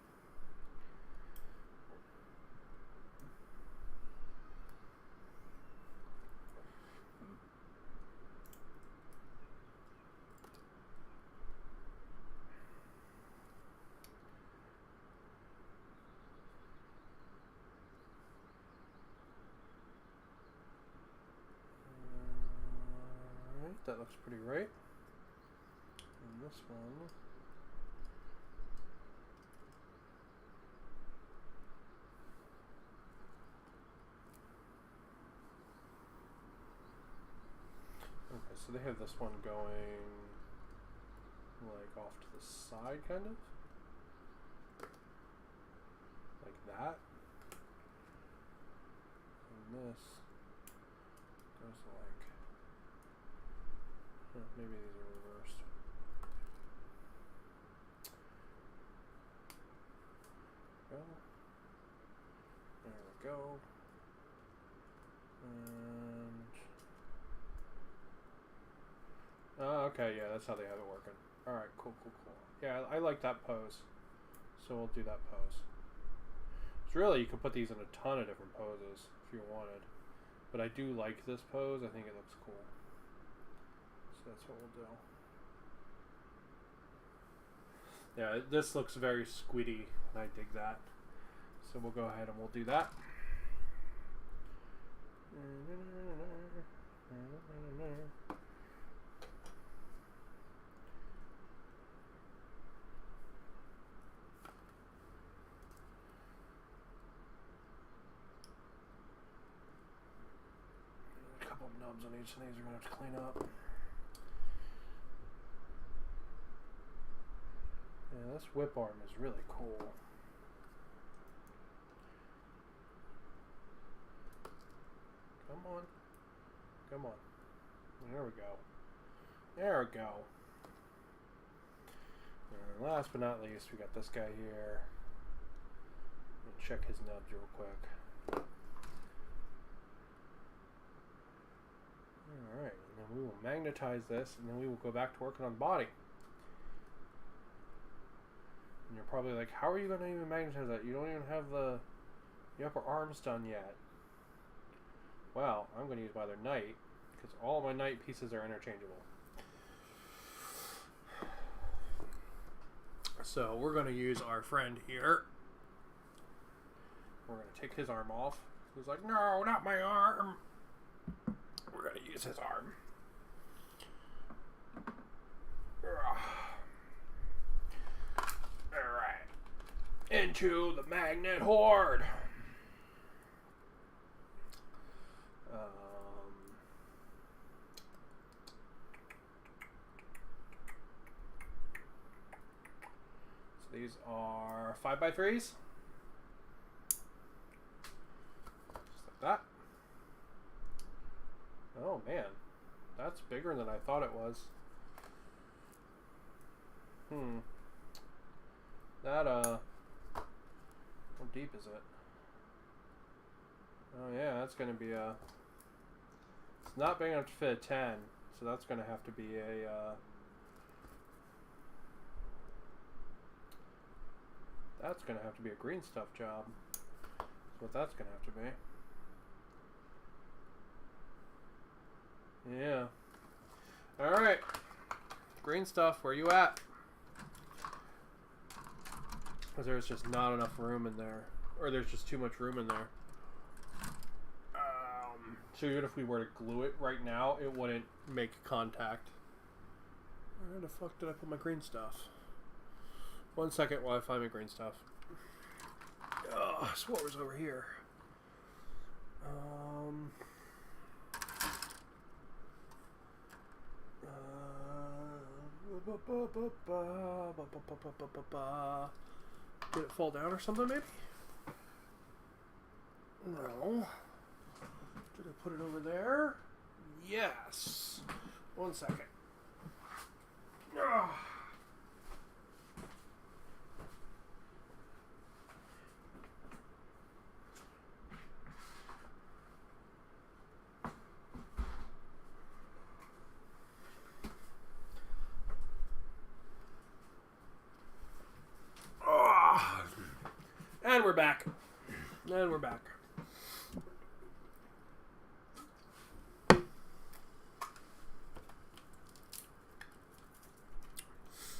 That looks pretty right. And this one. Okay, so they have this one going like off to the side, kind of. Like that. And this goes like... maybe these are reversed. Go. There we go. And... oh, okay, yeah, that's how they have it working. Alright, cool. Yeah, I like that pose. So we'll do that pose. So really, you could put these in a ton of different poses if you wanted. But I do like this pose. I think it looks cool. That's what we'll do. Yeah, this looks very squiddy, and I dig that. So we'll go ahead and we'll do that. A couple of nubs on each of these we're going to have to clean up. Yeah, this whip arm is really cool. Come on. There we go. And last but not least, we got this guy here. We'll check his nubs real quick. Alright, and then we will magnetize this, and then we will go back to working on the body. And you're probably like, how are you going to even magnetize that? You don't even have the upper arms done yet. Well, I'm going to use my other knight, because all my knight pieces are interchangeable. So we're going to use our friend here. We're going to take his arm off. He's like, no, not my arm. We're going to use his arm. into the magnet horde. So these are 5x3s. Just like that. Oh man, that's bigger than I thought it was. That, how deep is it? Oh yeah, that's gonna be a, it's not big enough to fit a 10, so that's gonna have to be a, that's gonna have to be a green stuff job. That's what that's gonna have to be. Yeah. Alright. Green stuff, where you at? Because there's just not enough room in there. Or there's just too much room in there. So even if we were to glue it right now, it wouldn't make contact. Where the fuck did I put my green stuff? 1 second while I find my green stuff. I swore it was over here. Did it fall down or something, maybe? No. Did I put it over there? Yes. 1 second. Ugh. And we're back. And we're back.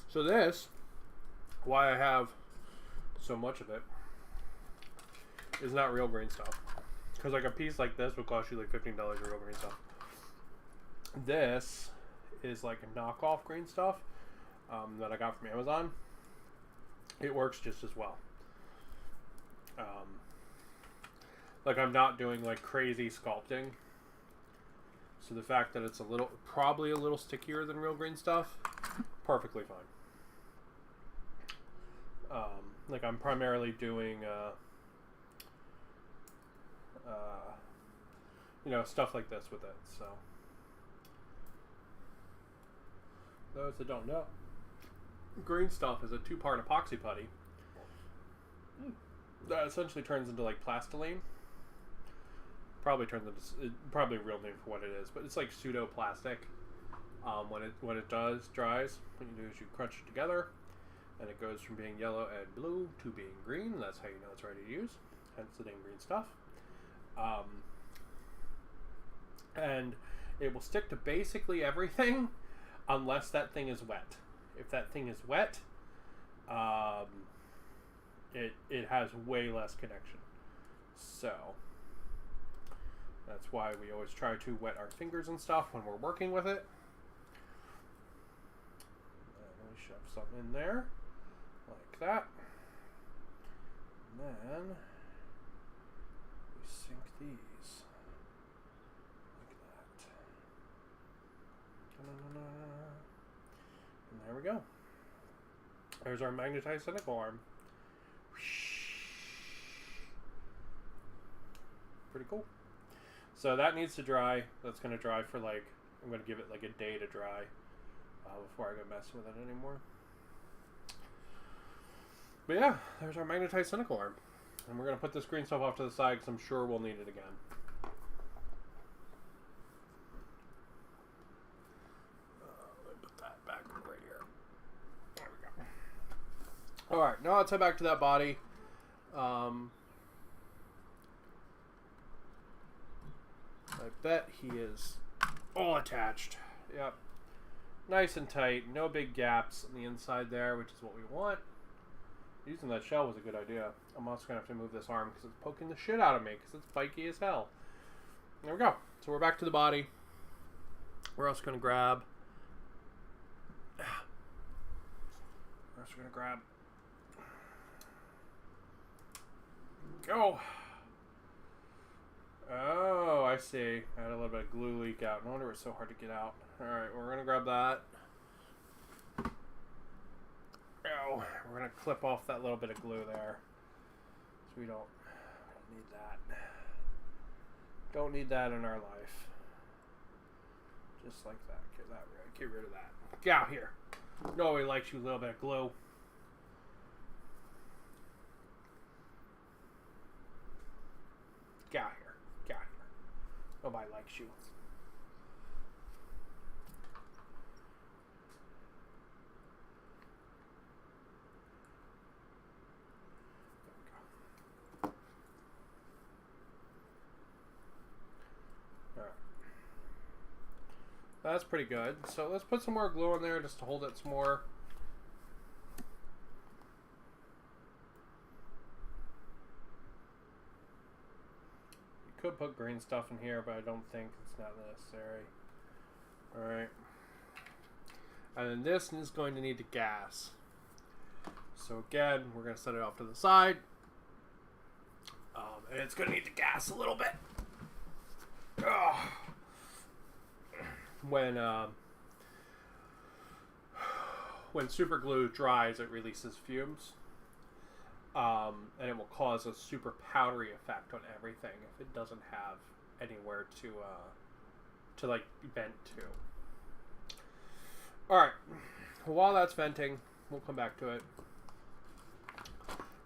So this, why I have so much of it, is not real green stuff. Because like a piece like this would cost you like $15 real green stuff. This is like a knockoff green stuff that I got from Amazon. It works just as well. Like I'm not doing like crazy sculpting. So the fact that it's probably a little stickier than real green stuff, perfectly fine. Like I'm primarily doing, you know, stuff like this with it. So those that don't know, green stuff is a 2-part epoxy putty that essentially turns into like plastiline. Probably turns into probably a real name for what it is, but it's like pseudo plastic. When it dries, what you do is you crunch it together, and it goes from being yellow and blue to being green. That's how you know it's ready to use. Hence the name green stuff. And it will stick to basically everything, unless that thing is wet. If that thing is wet, it has way less connection. So that's why we always try to wet our fingers and stuff when we're working with it. And we shove something in there, like that. And then we sink these, like that. And there we go. There's our magnetized tentacle arm. Pretty cool. So that needs to dry. That's going to dry for like, I'm going to give it like a day to dry before I go mess with it anymore. But yeah, there's our magnetized tentacle arm. And we're going to put this green stuff off to the side because I'm sure we'll need it again. Let me put that back right here. There we go. Alright, now let's head back to that body. I bet he is all attached. Yep. Nice and tight. No big gaps on the inside there, which is what we want. Using that shell was a good idea. I'm also going to have to move this arm because it's poking the shit out of me because it's spiky as hell. There we go. So we're back to the body. We're also going to grab... go. Oh, I see. I had a little bit of glue leak out. No wonder it's so hard to get out. Alright, we're going to grab that. Oh, we're going to clip off that little bit of glue there. So we don't need that. Don't need that in our life. Just like that. Get rid of that. Get out here. Nobody likes you, a little bit of glue. Get out here. Get out here. Nobody likes you. That's pretty good. So let's put some more glue in there just to hold it some more. You could put green stuff in here, but I don't think it's not necessary. Alright. And then this is going to need to gas. So again, we're going to set it off to the side. And it's going to need to gas a little bit. Ugh. When super glue dries, it releases fumes, and it will cause a super powdery effect on everything if it doesn't have anywhere to like vent to. All right, while that's venting, we'll come back to it.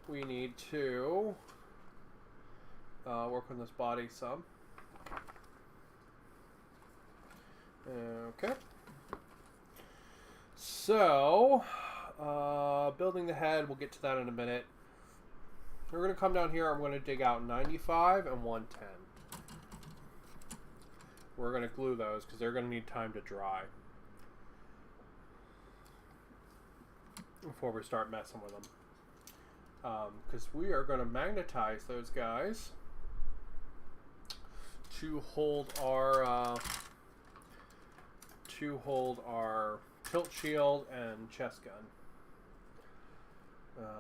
We need to work on this body some. Okay. So, building the head, we'll get to that in a minute. We're going to come down here. I'm going to dig out 95 and 110. We're going to glue those because they're going to need time to dry before we start messing with them. Because we are going to magnetize those guys to hold our tilt shield and chest gun.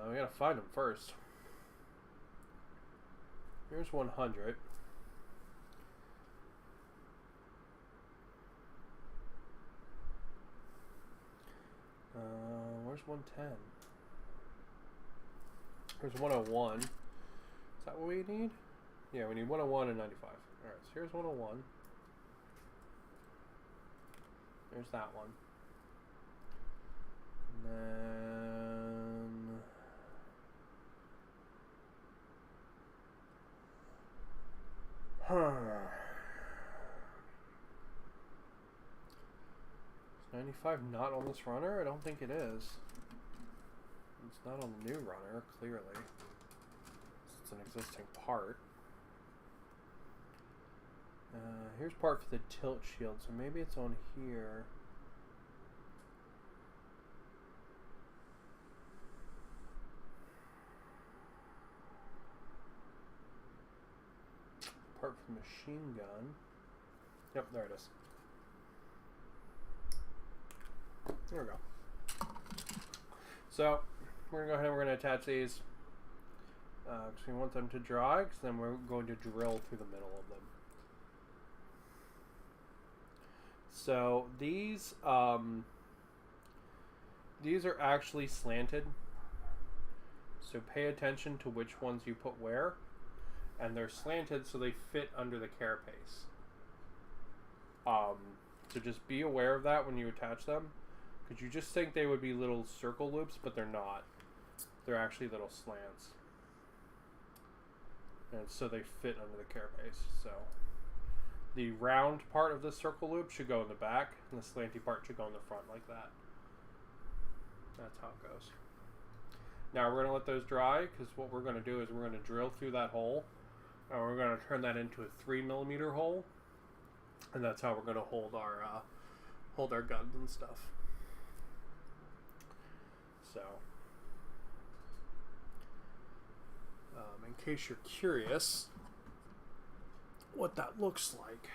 We gotta find them first. Here's 100. Where's 110? Here's 101. Is that what we need? Yeah, we need 101 and 95. Alright, so here's 101. There's that one. And then... Is 95 not on this runner? I don't think it is. It's not on the new runner, clearly. It's an existing part. Here's part for the tilt shield, so maybe it's on here. Part for the machine gun. Yep, there it is. There we go. So, we're going to go ahead and we're going to attach these. Because we want them to dry, because then we're going to drill through the middle of them. So these are actually slanted. So pay attention to which ones you put where. And they're slanted so they fit under the carapace. So just be aware of that when you attach them. Because you just think they would be little circle loops, but they're not. They're actually little slants. And so they fit under the carapace. So the round part of the circle loop should go in the back, and the slanty part should go in the front like that. That's how it goes. Now we're going to let those dry, because what we're going to do is we're going to drill through that hole, and we're going to turn that into a 3mm hole, and that's how we're going to hold our guns and stuff. So, in case you're curious what that looks like.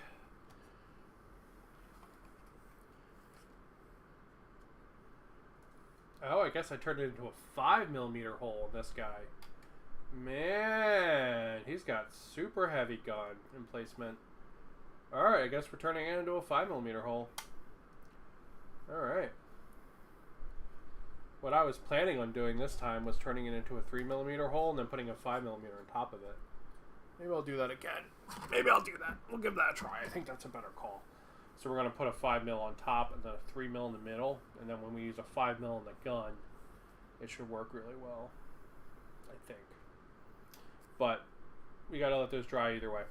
Oh, I guess I turned it into a 5mm hole in this guy. Man, he's got super heavy gun emplacement. Alright, I guess we're turning it into a 5mm hole. Alright. What I was planning on doing this time was turning it into a 3mm hole and then putting a 5mm on top of it. Maybe I'll do that again. Maybe I'll do that. We'll give that a try. I think that's a better call. So we're going to put a 5mm on top and then a 3mm in the middle. And then when we use a 5mm in the gun, it should work really well. I think. But we got to let those dry either way.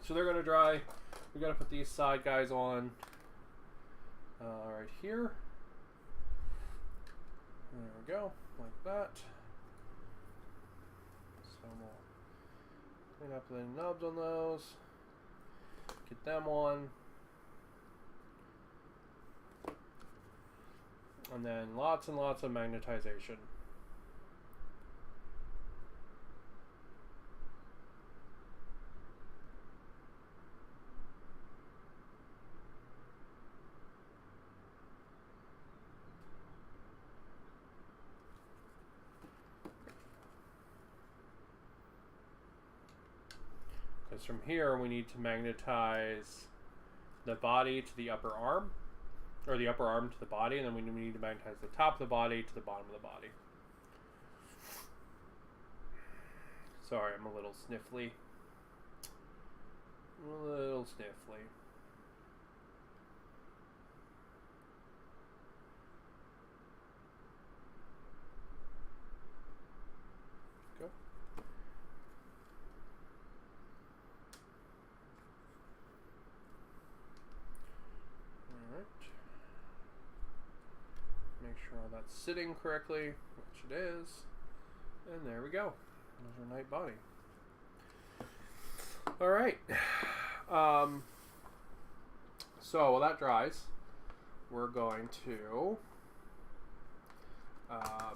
So they're going to dry. We got to put these side guys on right here. There we go. Like that. So we'll clean up the nubs on those. Get them on. And then lots and lots of magnetization. Because from here we need to magnetize the body to the upper arm. Or the upper arm to the body, and then we need to magnetize the top of the body to the bottom of the body. Sorry, I'm a little sniffly. A little sniffly. Go. Alright. Make sure all that's sitting correctly, which it is. And there we go. There's our knight body. Alright. So while that dries, we're going to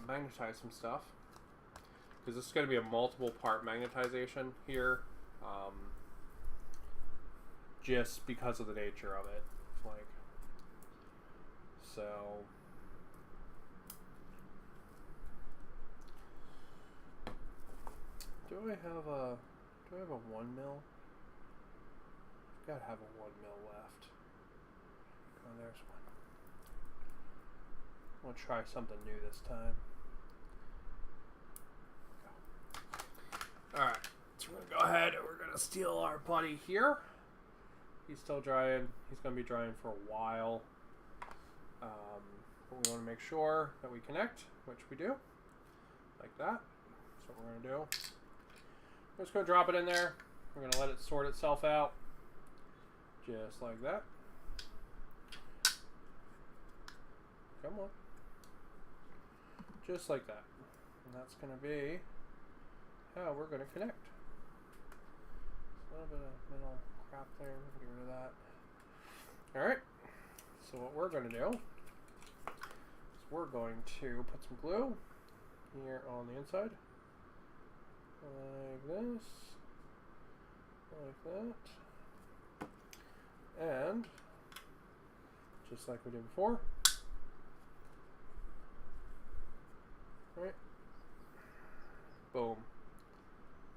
magnetize some stuff. Because this is going to be a multiple part magnetization here. Just because of the nature of it. Like, so... Do I have a 1mm? I've got to have a 1mm left. Oh, there's one. We'll try something new this time. Alright, so we're going to go ahead and we're going to steal our buddy here. He's still drying. He's going to be drying for a while. But we want to make sure that we connect, which we do. Like that. That's what we're going to do. We're just going to drop it in there. We're going to let it sort itself out. Just like that. Come on. Just like that. And that's going to be how we're going to connect. A little bit of middle crap there. Get rid of that. Alright. So what we're going to do is we're going to put some glue here on the inside. Like this, like that, and just like we did before, right, boom,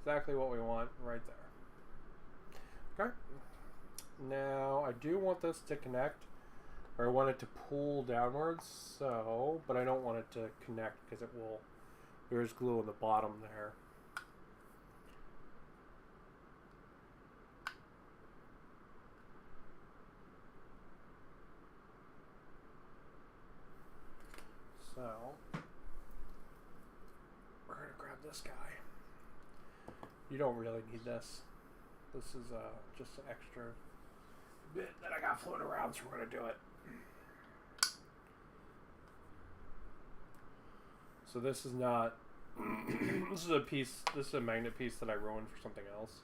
exactly what we want right there. Okay, now I do want this to connect, or I want it to pull downwards, so, but I don't want it to connect because it will, there's glue on the bottom there. So, we're going to grab this guy. You don't really need this. This is just an extra bit that I got floating around, so we're going to do it. So this is not... this is a piece, this is a magnet piece that I ruined for something else.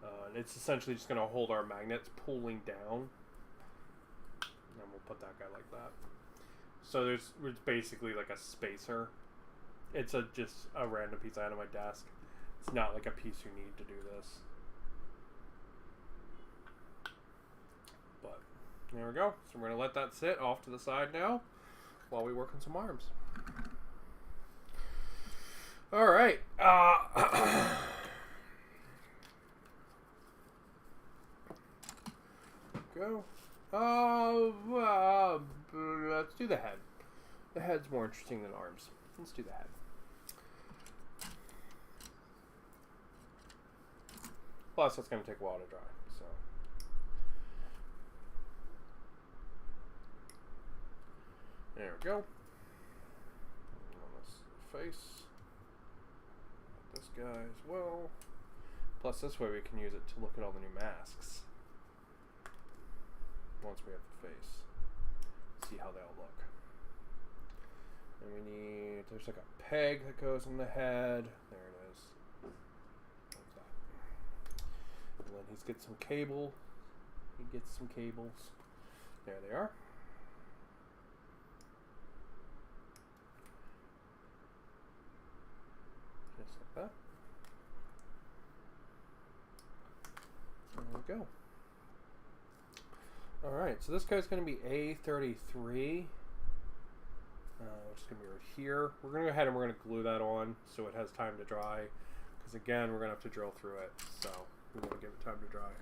And it's essentially just going to hold our magnets pulling down. And we'll put that guy like that. So it's basically like a spacer. It's just a random piece I had on my desk. It's not like a piece you need to do this. But there we go. So we're going to let that sit off to the side now while we work on some arms. All right. Go. Let's do the head. The head's more interesting than arms. Let's do the head. Plus, it's going to take a while to dry. So, there we go. On this face. This guy as well. Plus, this way we can use it to look at all the new masks. Once we have the face. See how they all look. And we need, there's like a peg that goes in the head. There it is. There's that. And then he's got some cable. He gets some cables. There they are. Just like that. There we go. Alright, so this guy's going to be A33. Which is going to be right here. We're going to go ahead and we're going to glue that on so it has time to dry. Because again, we're going to have to drill through it. So we want to give it time to dry.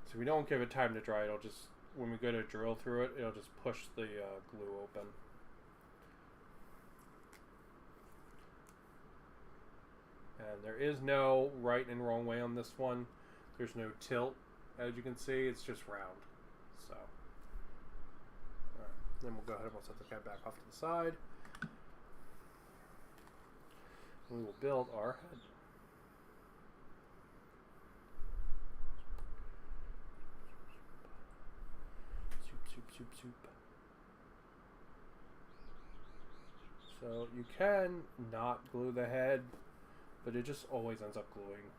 So if we don't give it time to dry, it'll just, when we go to drill through it, it'll just push the glue open. And there is no right and wrong way on this one. There's no tilt. As you can see, it's just round. So, alright. Then we'll go ahead and we'll set this guy back off to the side. And we will build our head. Soup. So you can not glue the head, but it just always ends up gluing.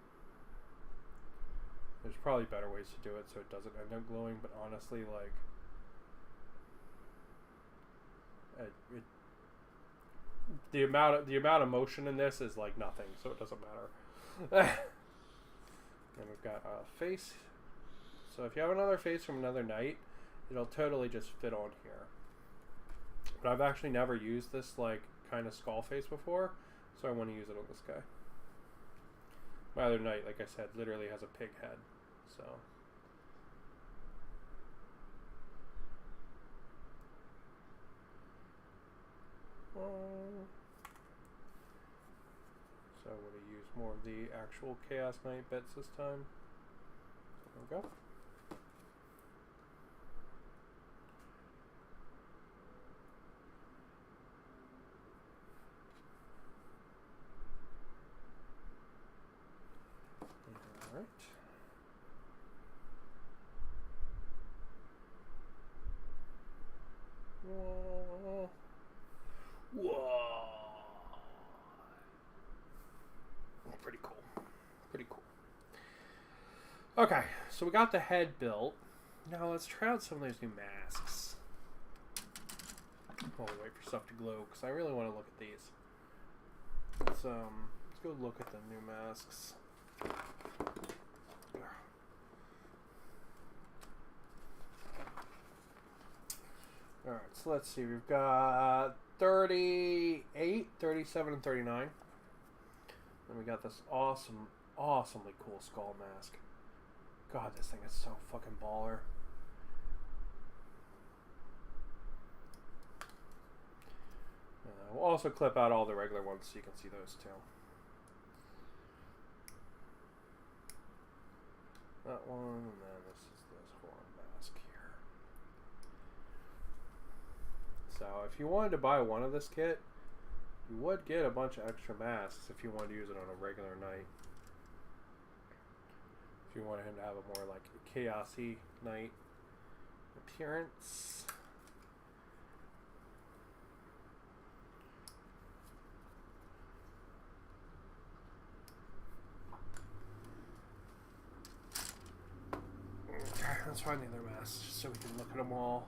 There's probably better ways to do it so it doesn't end up gluing, but honestly, like, the amount of motion in this is like nothing, so it doesn't matter. And we've got a face. So if you have another face from another night, it'll totally just fit on here. But I've actually never used this like kind of skull face before, so I want to use it on this guy. My other knight, like I said, literally has a pig head, so. So I'm going to use more of the actual Chaos Knight bits this time. There we go. Alright. Whoa. Whoa. Pretty cool. Pretty cool. Okay, so we got the head built. Now let's try out some of those new masks. While we wait for stuff to glue, because I really want to look at these. Let's go look at the new masks. Alright, so let's see. We've got 38, 37, and 39. And we got this awesomely cool skull mask. God, this thing is so fucking baller. We'll also clip out all the regular ones so you can see those too. That one, and then this is this horn mask here. So if you wanted to buy one of this kit, you would get a bunch of extra masks if you wanted to use it on a regular night. If you wanted him to have a more like chaosy night appearance. Let's find the other masks just so we can look at them all.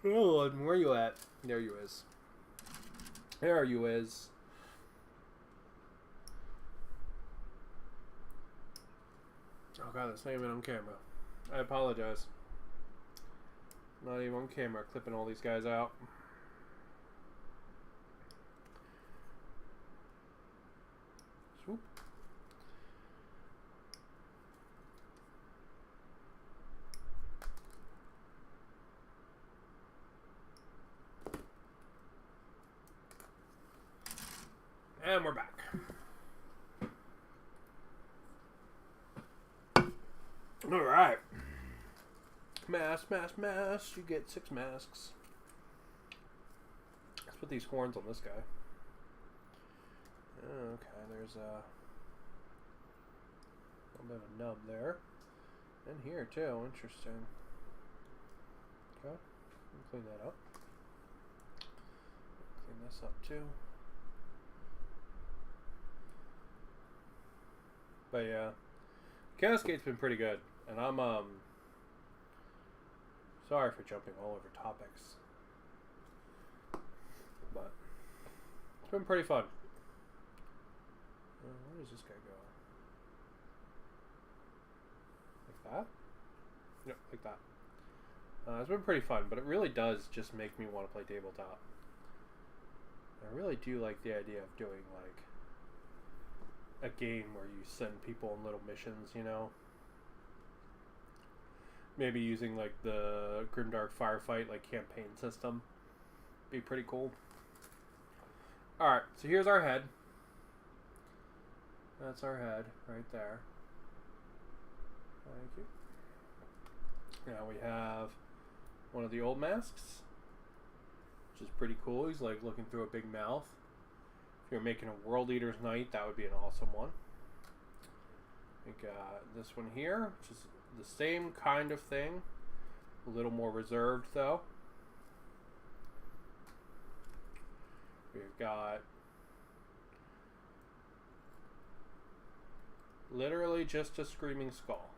Oh, and where you at? There you is. There you is. Oh god, that's not even on camera. I apologize. Not even on camera, clipping all these guys out. Swoop. And we're back. All right. Mask, mask, mask. You get 6 masks. Let's put these horns on this guy. Okay, there's a little bit of a nub there. And here too, interesting. Okay, clean that up. Clean this up too. But yeah, Cascade's been pretty good, and I'm sorry for jumping all over topics, but it's been pretty fun. Where does this guy go? Like that? Yep, like that. It's been pretty fun, but it really does just make me want to play tabletop. I really do like the idea of doing like a game where you send people on little missions, you know? Maybe using like the Grimdark Firefight like campaign system. Be pretty cool. Alright, so here's our head. That's our head right there. Thank you. Now we have one of the old masks, which is pretty cool. He's like looking through a big mouth. If you're making a World Eater's Night, that would be an awesome one. We got this one here, which is the same kind of thing. A little more reserved, though. We've got literally just a screaming skull.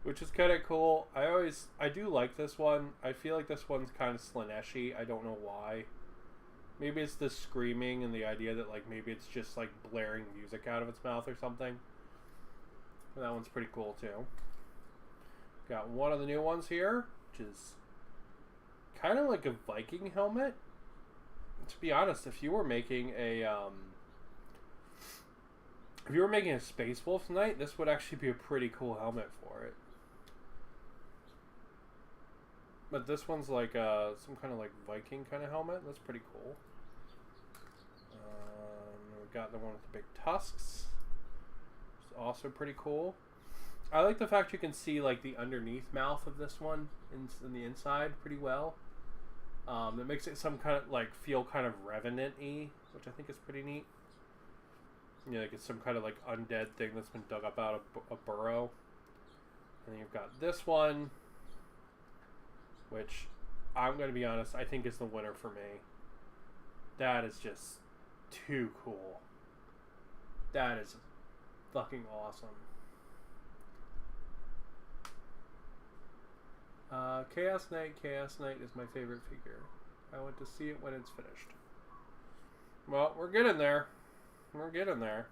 Which is kind of cool. I do like this one. I feel like this one's kind of Slanesh-y. I don't know why. Maybe it's the screaming and the idea that like maybe it's just like blaring music out of its mouth or something. And that one's pretty cool too. Got one of the new ones here, which is kind of like a Viking helmet. To be honest, if you were making a Space Wolf Knight, this would actually be a pretty cool helmet for it. But this one's like some kind of like Viking kind of helmet. That's pretty cool. We've got the one with the big tusks. It's also pretty cool. I like the fact you can see like the underneath mouth of this one in the inside pretty well. That makes it some kind of like feel kind of Revenant-y, which I think is pretty neat. You know, like it's some kind of like undead thing that's been dug up out of a burrow. And then you've got this one, which I'm going to be honest, I think is the winner for me. That is just too cool. That is fucking awesome. Chaos Knight is my favorite figure. I want to see it when it's finished. Well, we're getting there. We're getting there.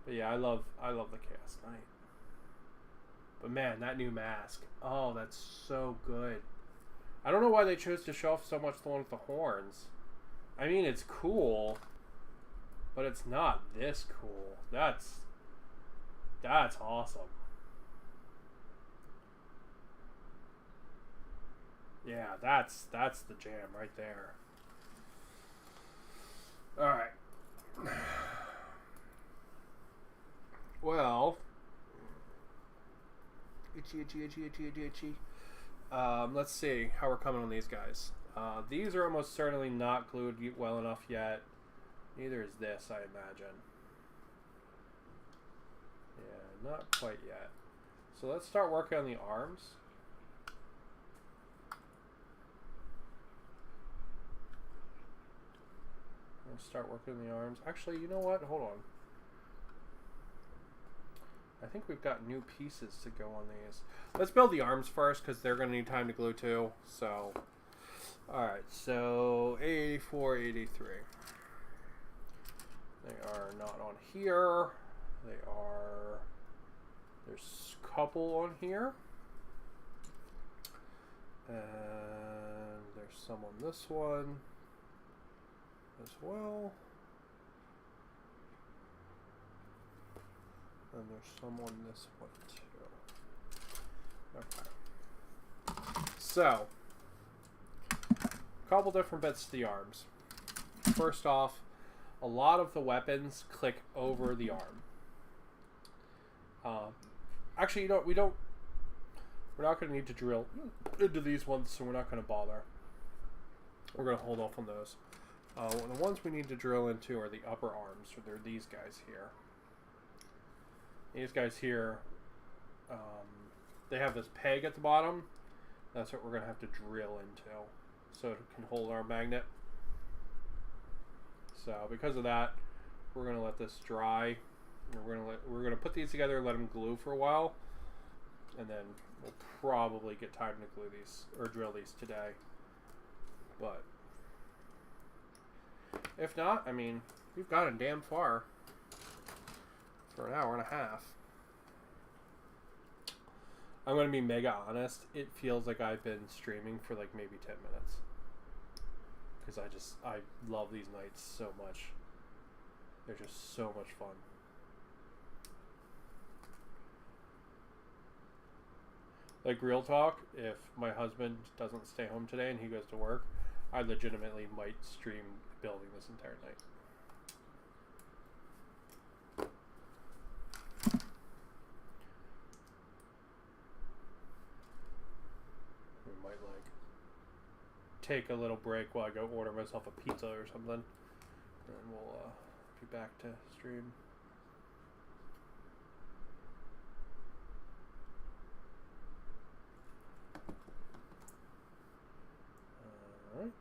But yeah, I love the Chaos Knight. But man, that new mask. Oh, that's so good. I don't know why they chose to show off so much the one with the horns. I mean, it's cool, but it's not this cool. That's awesome. Yeah, that's the jam right there. All right. Well, itchy. Let's see how we're coming on these guys. These are almost certainly not glued well enough yet. Neither is this, I imagine. Yeah, not quite yet. So let's start working on the arms. Let's start working on the arms. Actually, you know what? Hold on. I think we've got new pieces to go on these. Let's build the arms first because they're going to need time to glue too. So, alright, so 84, 83. They are not on here. They are... There's a couple on here. And there's some on this one as well. And there's some on this one too. Okay. So, a couple different bits to the arms. First off, a lot of the weapons click over the arm. Actually, we're not going to need to drill into these ones, so we're not going to bother. We're going to hold off on those. The ones we need to drill into are the upper arms, so they're these guys here. These guys here, they have this peg at the bottom. That's what we're going to have to drill into, so it can hold our magnet. So because of that, we're going to let this dry. We're going to put these together and let them glue for a while, and then we'll probably get time to glue these or drill these today. But if not, I mean, we've gotten damn far for an hour and a half. I'm going to be mega honest. It feels like I've been streaming for like maybe 10 minutes. Because I love these nights so much. They're just so much fun. Like, real talk, if my husband doesn't stay home today and he goes to work, I legitimately might stream building this entire night. We might, like, take a little break while I go order myself a pizza or something. And we'll be back to stream. Alright.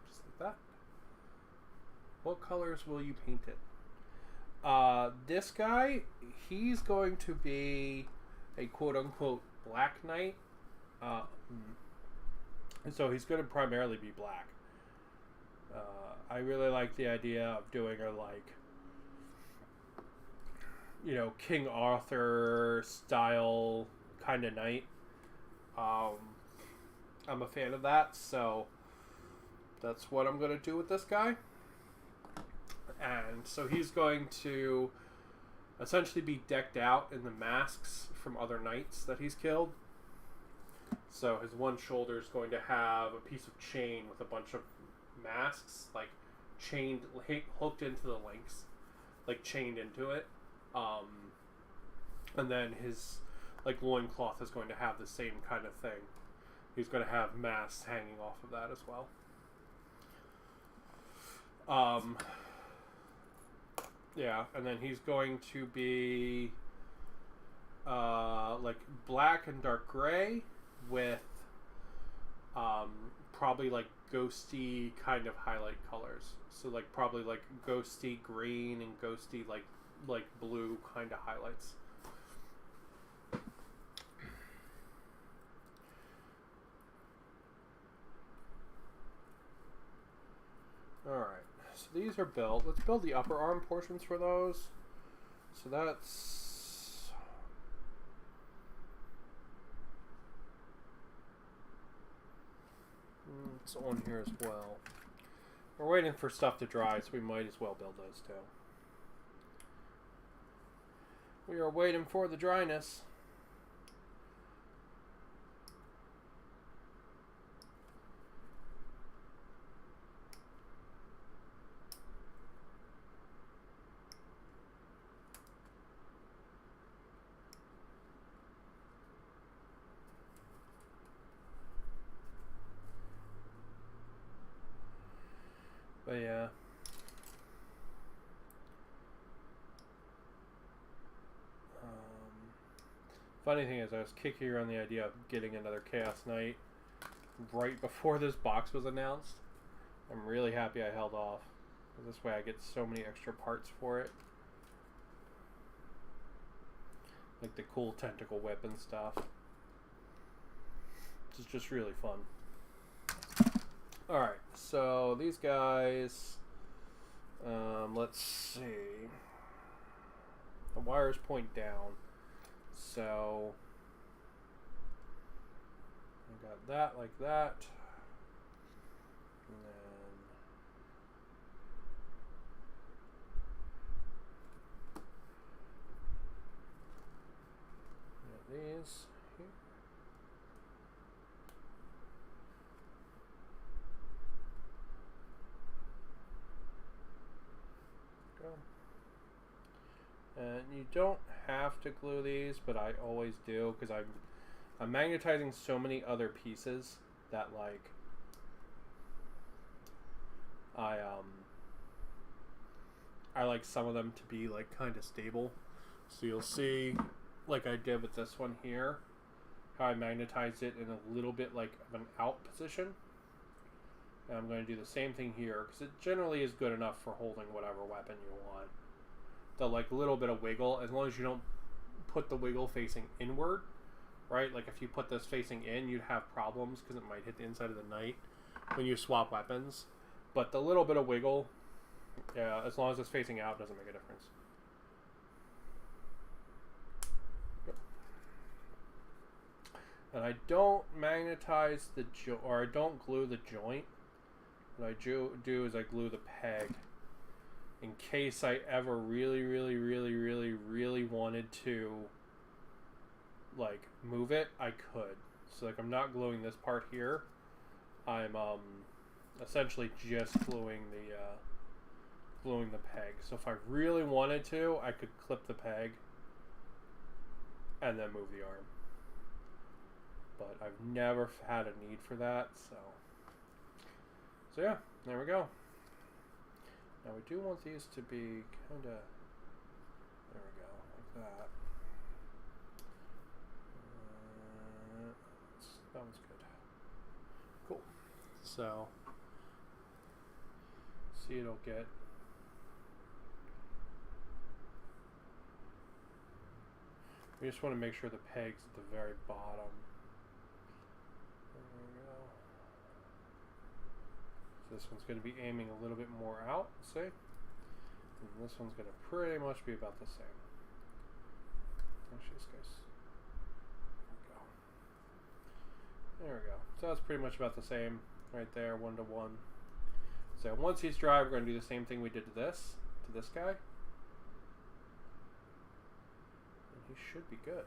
Just like that. What colors will you paint it? This guy, he's going to be a quote-unquote black knight. So he's going to primarily be black. I really like the idea of doing a, like, you know, King Arthur style kind of knight. I'm a fan of that, so that's what I'm going to do with this guy. And so he's going to essentially be decked out in the masks from other knights that he's killed. So his one shoulder is going to have a piece of chain with a bunch of masks, like chained, hooked into the links, like chained into it. And then his like loincloth is going to have the same kind of thing. He's going to have masks hanging off of that as well. Yeah, and then he's going to be like black and dark gray with probably like ghosty kind of highlight colors. So like probably like ghosty green and ghosty like blue kind of highlights. Alright, so these are built. Let's build the upper arm portions for those. So that's... it's on here as well. We're waiting for stuff to dry, so we might as well build those too. We are waiting for the dryness. But yeah. Funny thing is, I was kicking around the idea of getting another Chaos Knight right before this box was announced. I'm really happy I held off. This way I get so many extra parts for it. Like the cool tentacle whip and stuff. It's just really fun. Alright, so these guys, let's see. The wires point down. So got that like that. And then these here. Go. And you don't have to glue these, but I always do because I'm magnetizing so many other pieces that like I like some of them to be like kind of stable. So you'll see, like I did with this one here, how I magnetized it in a little bit like of an out position. And I'm going to do the same thing here because it generally is good enough for holding whatever weapon you want. The like little bit of wiggle, as long as you don't put the wiggle facing inward, right? Like if you put this facing in, you'd have problems because it might hit the inside of the knight when you swap weapons. But the little bit of wiggle, yeah, as long as it's facing out, doesn't make a difference. And I don't magnetize the or I don't glue the joint. What I do is I glue the peg in case I ever really wanted to like move it. I could. So like I'm not gluing this part here. I'm essentially just gluing the peg. So if I really wanted to, I could clip the peg and then move the arm. But I've never had a need for that, so yeah, there we go. Now we do want these to be kind of, there we go, like that. That one's good. Cool. So, see, it'll get. We just want to make sure the peg's at the very bottom. This one's going to be aiming a little bit more out, see? And this one's going to pretty much be about the same. Actually, this guy's... There we go. So that's pretty much about the same right there, 1 to 1. So once he's dry, we're going to do the same thing we did to this guy. And he should be good.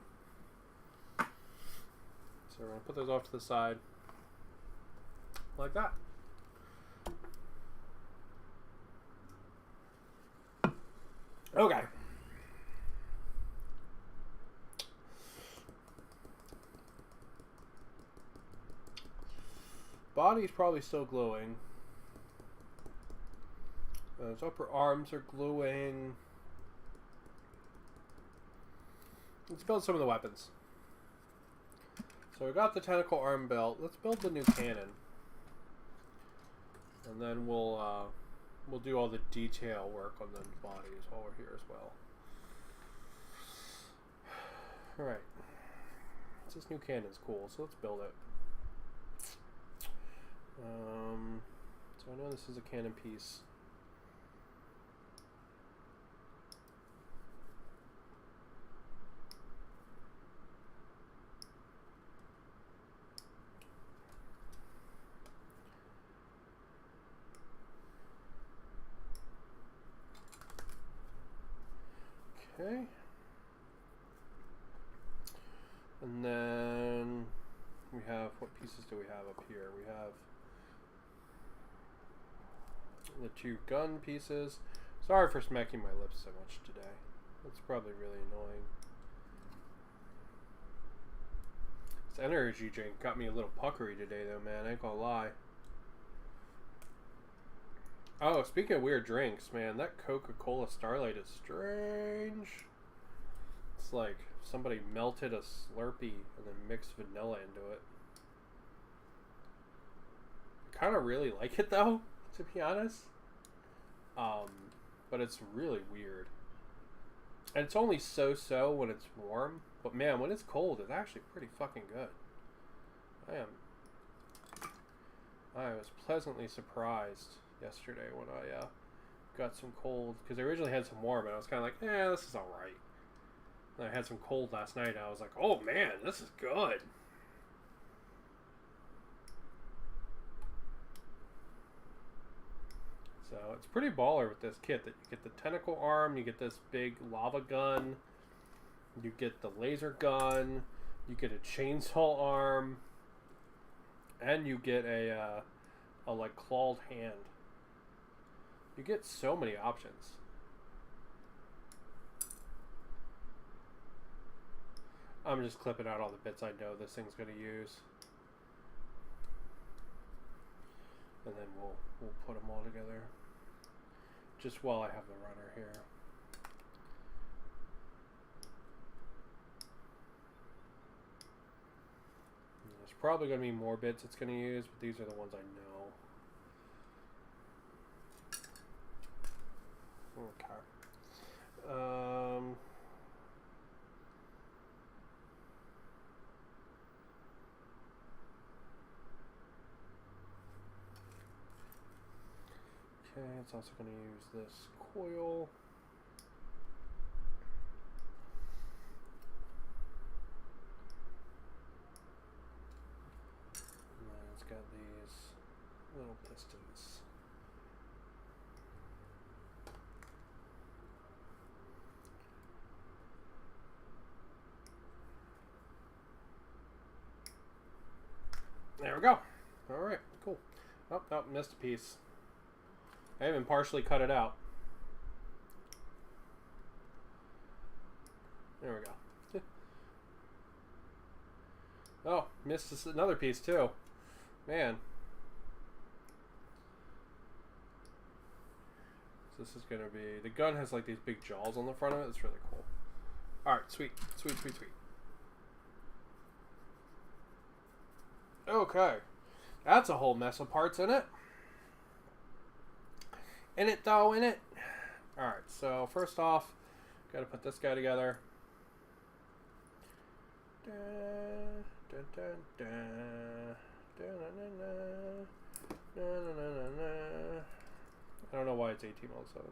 So we're going to put those off to the side like that. Okay. Body's probably still gluing. His upper arms are gluing. Let's build some of the weapons. So we got the tentacle arm belt. Let's build the new cannon. And then we'll do all the detail work on the bodies while we're here as well. Alright. This new cannon's cool, so let's build it. So I know this is a cannon piece. Okay. And then we have, what pieces do we have up here? We have the 2 gun pieces. Sorry for smacking my lips so much today. That's probably really annoying. This energy drink got me a little puckery today though, man. I ain't gonna lie. Oh, speaking of weird drinks, man, that Coca-Cola Starlight is strange. It's like somebody melted a Slurpee and then mixed vanilla into it. I kind of really like it though, to be honest. But it's really weird. And it's only so-so when it's warm, but man, when it's cold, it's actually pretty fucking good. I was pleasantly surprised yesterday when I got some cold, because I originally had some warm and I was kind of like, this is alright. And I had some cold last night and I was like, oh man, this is good. So it's pretty baller with this kit. That you get the tentacle arm, you get this big lava gun, you get the laser gun, you get a chainsaw arm, and you get a like clawed hand. You get so many options. I'm just clipping out all the bits I know this thing's going to use. And then we'll put them all together. Just while I have the runner here. And there's probably going to be more bits it's going to use, but these are the ones I know. Okay. Okay, it's also going to use this coil. And then it's got these little pistons. There we go. Alright, cool. Oh, missed a piece. I even partially cut it out. There we go. Oh, missed another piece too. Man. So this is going to be... The gun has like these big jaws on the front of it. It's really cool. Alright, sweet. Sweet, sweet, sweet. Okay. That's a whole mess of parts in it. In it, though, in it. Alright, so first off, gotta put this guy together. I don't know why it's 1807.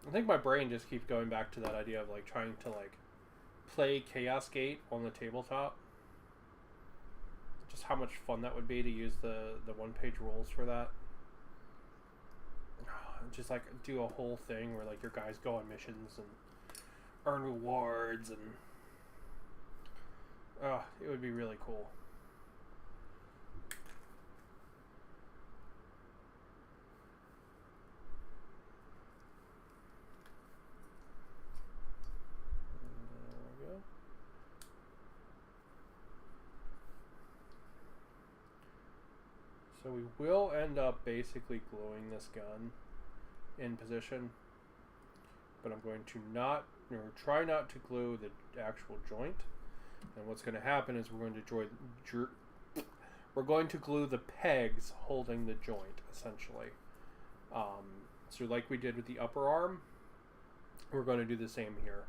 I think my brain just keeps going back to that idea of like trying to like play Chaos Gate on the tabletop. Just how much fun that would be to use the one-page rules for that. Just like do a whole thing where like your guys go on missions and earn rewards and it would be really cool. There we go. So we will end up basically gluing this gun in position, but I'm going to try not to glue the actual joint. And what's going to happen is we're going to glue the pegs holding the joint, essentially. So like we did with the upper arm, we're going to do the same here.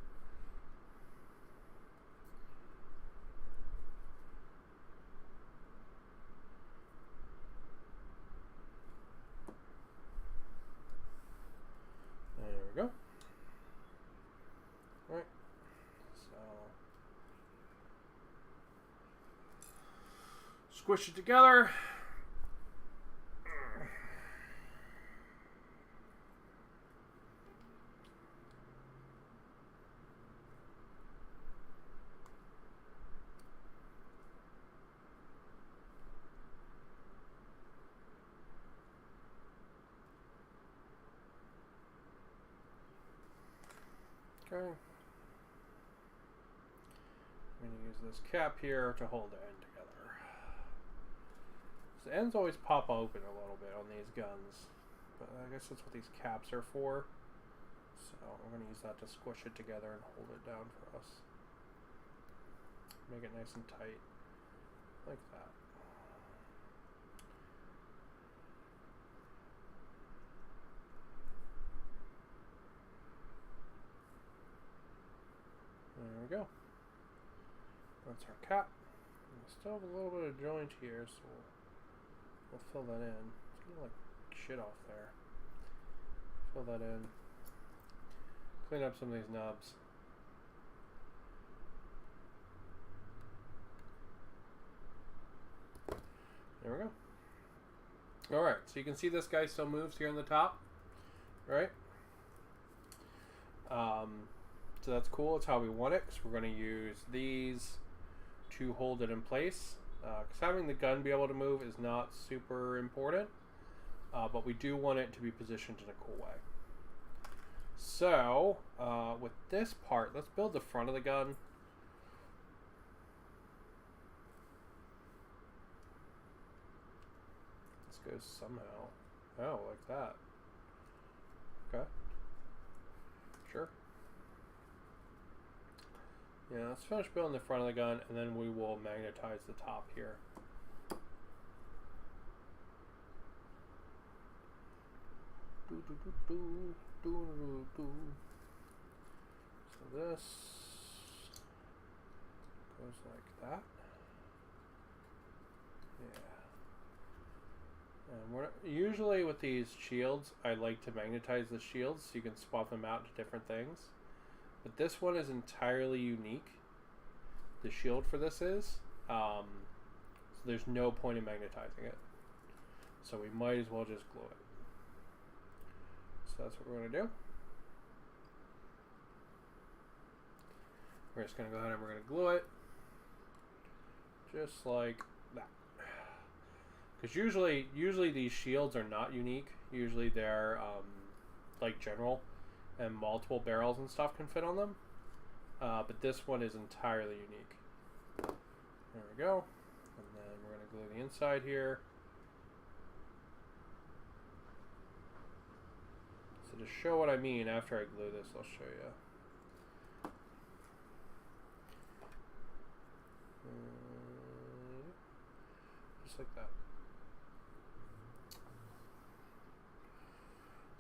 Go. All right. So squish it together. Okay. I'm going to use this cap here to hold the end together. So the ends always pop open a little bit on these guns, but I guess that's what these caps are for. So I'm going to use that to squish it together and hold it down for us. Make it nice and tight, like that. There we go. That's our cap. And we still have a little bit of joint here, so we'll fill that in. It's gonna like shit off there. Fill that in. Clean up some of these knobs. There we go. Alright, so you can see this guy still moves here on the top, right? So that's cool. It's how we want it, because we're going to use these to hold it in place. Because having the gun be able to move is not super important, but we do want it to be positioned in a cool way. So, with this part, let's build the front of the gun. This goes somehow. Oh, like that. Okay. Sure. Yeah, let's finish building the front of the gun, and then we will magnetize the top here. So this goes like that. Yeah. And we're usually with these shields, I like to magnetize the shields so you can swap them out to different things. But this one is entirely unique. The shield for this is. So there's no point in magnetizing it. So we might as well just glue it. So that's what we're going to do. We're just going to go ahead and we're going to glue it. Just like that. Because usually these shields are not unique. Usually they're like general, and multiple barrels and stuff can fit on them. But this one is entirely unique. There we go. And then we're going to glue the inside here. So to show what I mean, after I glue this, I'll show you. Just like that.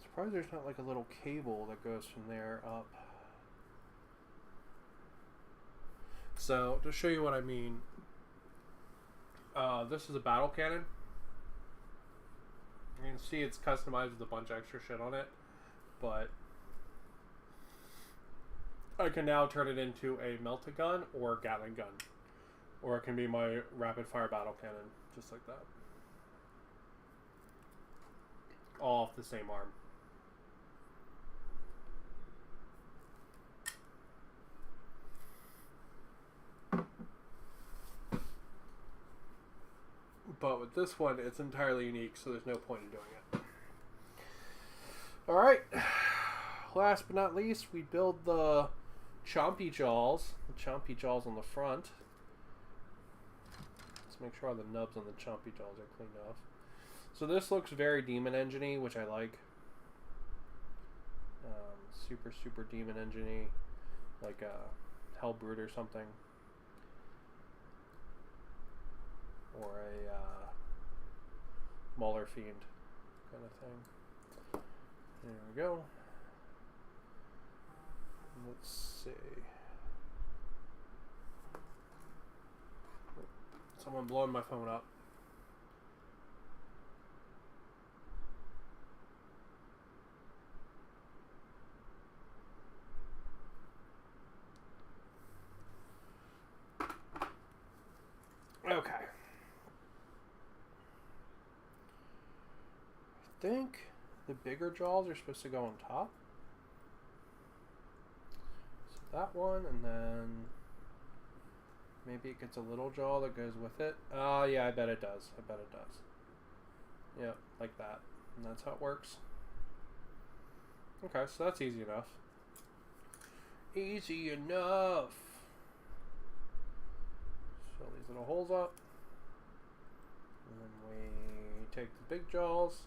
Surprised there's not like a little cable that goes from there up. So to show you what I mean, this is a battle cannon. You can see it's customized with a bunch of extra shit on it, but I can now turn it into a melta gun or a Gatling gun, or it can be my rapid fire battle cannon, just like that, all off the same arm. But with this one, it's entirely unique, so there's no point in doing it. Alright, last but not least, we build the Chompy Jaws. The Chompy Jaws on the front. Let's make sure all the nubs on the Chompy Jaws are cleaned off. So this looks very Demon Engine-y, which I like. Super Demon Engine-y, like a Hellbrute or something. Or a Mauler Fiend kind of thing. There we go. Let's see. Someone blowing my phone up. Okay. I think the bigger jaws are supposed to go on top. So that one, and then maybe it gets a little jaw that goes with it. Oh, yeah, I bet it does. I bet it does. Yeah, like that. And that's how it works. Okay, so that's easy enough. Easy enough. Fill these little holes up. And then we take the big jaws.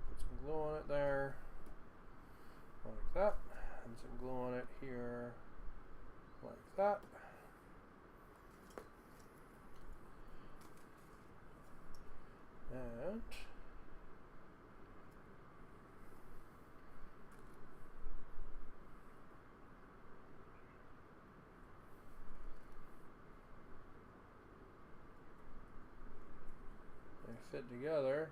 Put some glue on it there. Like that. And some glue on it here. Like that. And they fit together.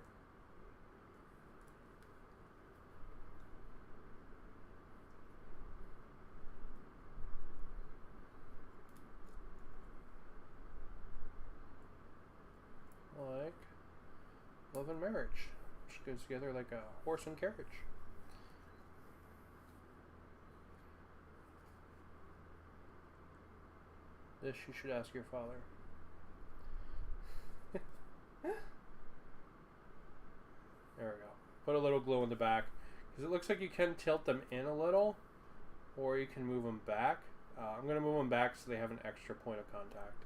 Like, love and marriage, which goes together like a horse and carriage. This you should ask your father. There we go. Put a little glue in the back, because it looks like you can tilt them in a little, or you can move them back. I'm going to move them back so they have an extra point of contact.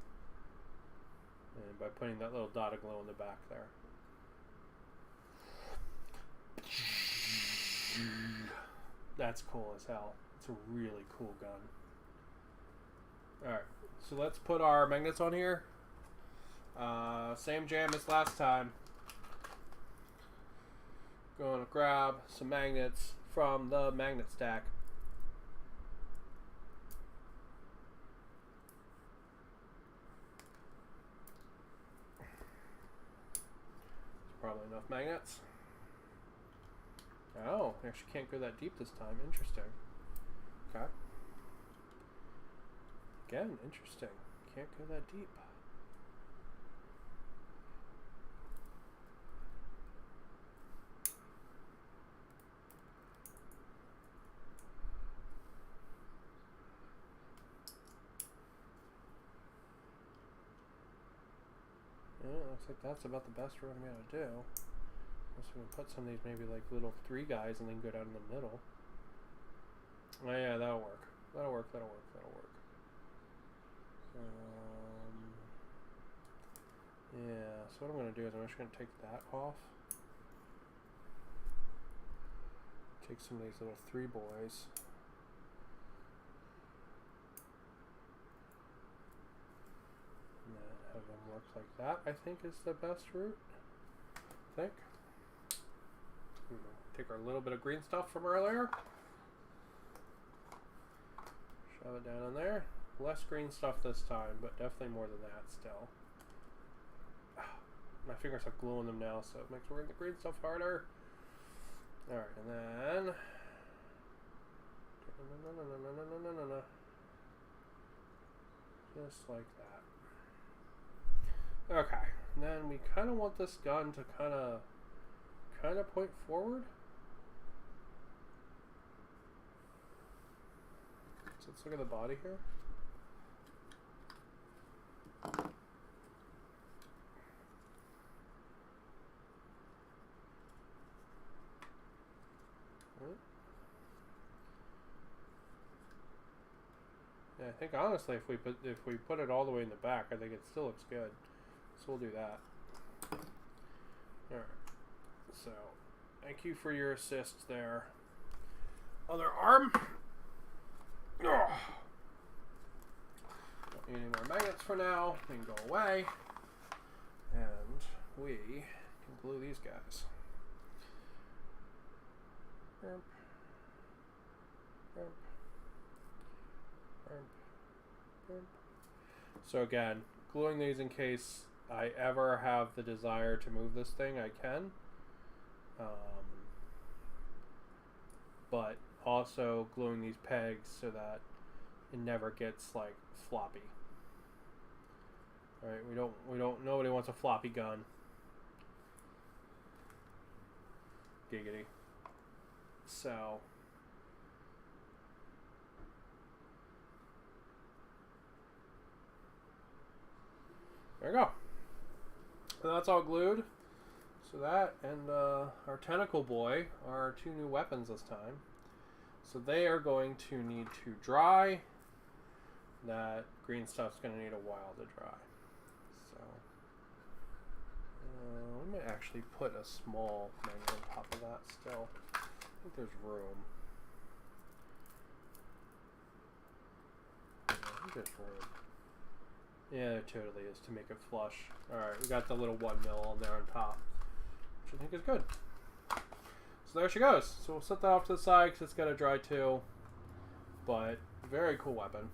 And by putting that little dot of glue in the back there. That's cool as hell. It's a really cool gun. Alright, so let's put our magnets on here. Same jam as last time. Going to grab some magnets from the magnet stack. Probably enough magnets. Oh, actually can't go that deep this time. Interesting. Okay. Again, interesting. Can't go that deep. Yeah, looks like that's about the best we're going to do. Unless we can put some of these maybe like little 3 guys and then go down in the middle. Oh yeah, that'll work. That'll work, that'll work, that'll work. Yeah, so what I'm going to do is I'm just going to take that off. Take some of these little 3 boys. And then have them work like that, I think is the best route. I think. Take our little bit of green stuff from earlier. Shove it down in there. Less green stuff this time, but definitely more than that still. My fingers have glue in them now, so it makes working the green stuff harder. Alright, and then... just like that. Okay, and then we kind of want this gun to kind of point forward. So let's look at the body here. Yeah, I think honestly, if we put it all the way in the back, I think it still looks good. So we'll do that. All right. So, thank you for your assist there. Other arm. Don't need any more magnets for now. They can go away, and we can glue these guys. So again, gluing these in case I ever have the desire to move this thing, I can. But also gluing these pegs so that it never gets like floppy. All right, nobody wants a floppy gun. Giggity. So. There we go. So that's all glued. So that and our tentacle boy are our 2 new weapons this time. So they are going to need to dry. That green stuff's going to need a while to dry. So we may actually put a small magnet on top of that still. I think there's room. I think there's room. Yeah, there totally is to make it flush. Alright, we got the little 1 mil on there on top, which I think is good. So there she goes. So we'll set that off to the side because it's got to dry too. But very cool weapon.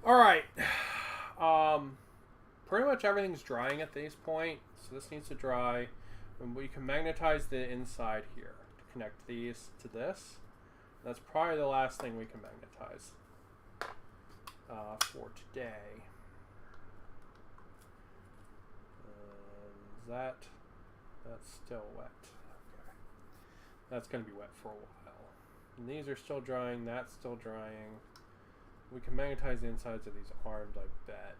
Alright. Pretty much everything's drying at this point. So this needs to dry. And we can magnetize the inside here to connect these to this. That's probably the last thing we can magnetize. For today. That's still wet. Okay. That's going to be wet for a while. And these are still drying. That's still drying. We can magnetize the insides of these arms, I bet.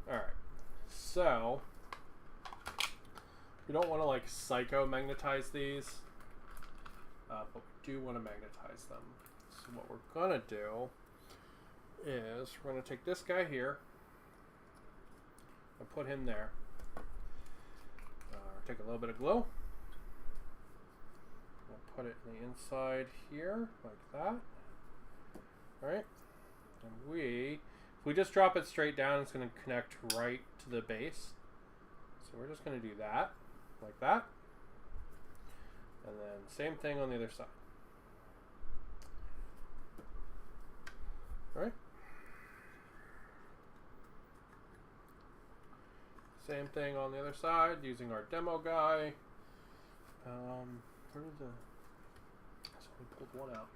Alright. So, we don't want to like psycho magnetize these. But we do want to magnetize them. So what we're going to do is we're going to take this guy here and put him there. Take a little bit of glue. We'll put it in the inside here, like that. Alright. And if we just drop it straight down, it's going to connect right to the base. So we're just going to do that, like that. And then same thing on the other side. Alright. Same thing on the other side, using our demo guy. Where's the... So we pulled one out.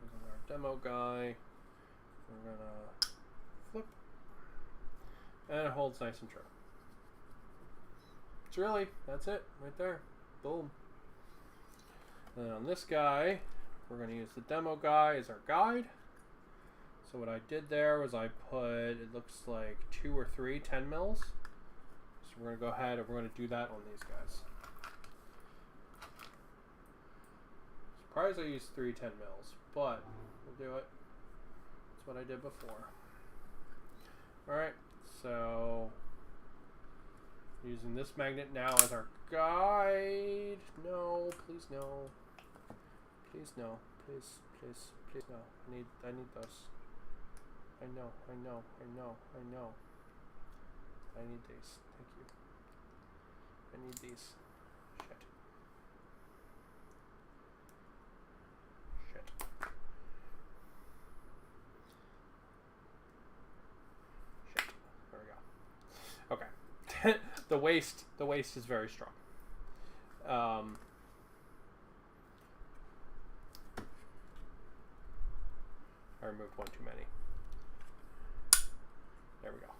Using our demo guy. We're gonna flip. And it holds nice and true. It's really, that's it, right there. Boom. And then on this guy, we're gonna use the demo guy as our guide. So what I did there was I put, it looks like 2 or 3 10 mils. So we're going to go ahead and we're going to do that on these guys. Surprised I used 3 10 mils, but we'll do it. That's what I did before. Alright, so using this magnet now as our guide. No, please no. Please no. Please, please, please no. I need those. I know. I need these. Thank you. I need these. Shit. There we go. Okay. the waist is very strong. I removed one too many. There we go.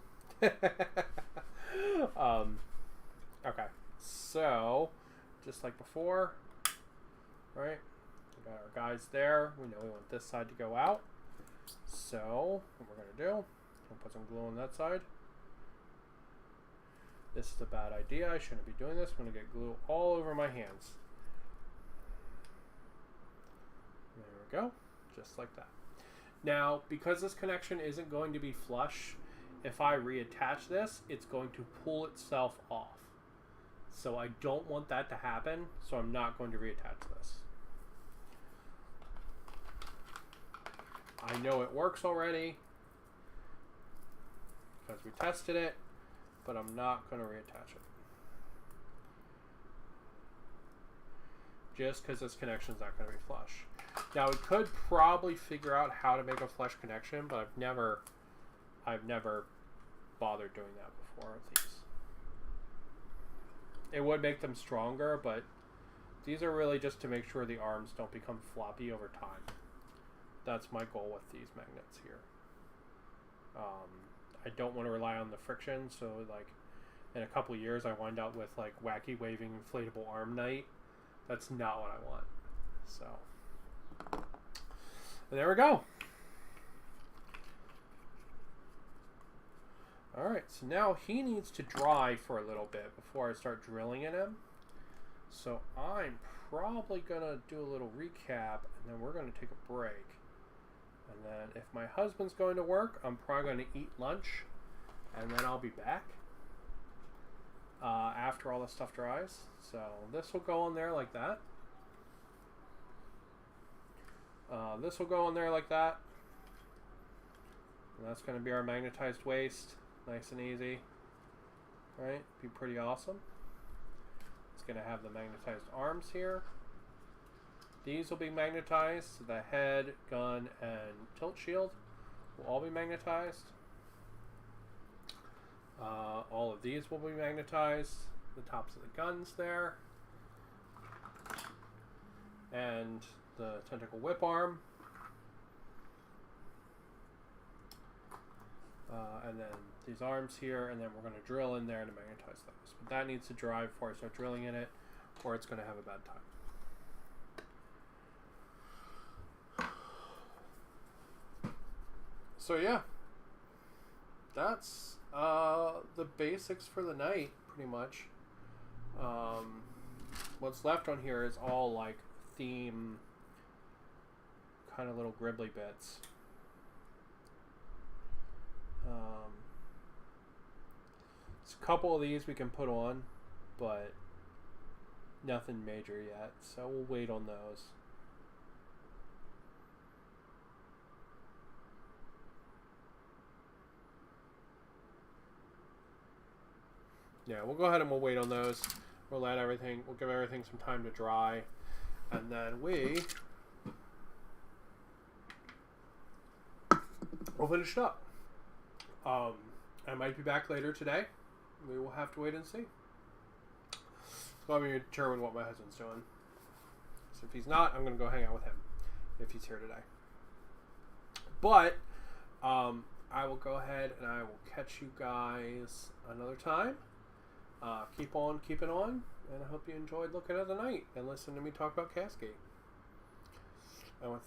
Okay, so just like before, right? We got our guys there. We know we want this side to go out. So what we're gonna do, we'll put some glue on that side. This is a bad idea. I shouldn't be doing this. I'm gonna get glue all over my hands. There we go, just like that. Now, because this connection isn't going to be flush, if I reattach this, it's going to pull itself off. So I don't want that to happen, so I'm not going to reattach this. I know it works already because we tested it, but I'm not going to reattach it. Just because this connection is not going to be flush. Now, we could probably figure out how to make a flush connection, but I've never bothered doing that before with these. It would make them stronger, but these are really just to make sure the arms don't become floppy over time. That's my goal with these magnets here. I don't want to rely on the friction, so like in a couple years I wind up with like wacky waving inflatable arm knight. That's not what I want. So there we go. Alright, so now he needs to dry for a little bit before I start drilling in him. So I'm probably going to do a little recap, and then we're going to take a break. And then if my husband's going to work, I'm probably going to eat lunch, and then I'll be back after all this stuff dries. So this will go on there like that. This will go on there like that. And that's going to be our magnetized waist. Nice and easy. Right? Be pretty awesome. It's going to have the magnetized arms here. These will be magnetized. So the head, gun, and tilt shield will all be magnetized. All of these will be magnetized. The tops of the guns there. And the tentacle whip arm. And then these arms here, and then we're going to drill in there to magnetize those. But that needs to dry before I start drilling in it, or it's going to have a bad time. So yeah, that's the basics for the night, pretty much. What's left on here is all like theme kind of little gribbly bits. There's a couple of these we can put on, but nothing major yet, so we'll wait on those. Yeah, we'll go ahead and we'll wait on those. We'll give everything some time to dry, and then we'll finish it up. I might be back later today. We will have to wait and see. So I'm going to determine what my husband's doing. So if he's not, I'm going to go hang out with him if he's here today. But I will go ahead and I will catch you guys another time. Keep on keeping on, and I hope you enjoyed looking at the night and listening to me talk about Cascade. And with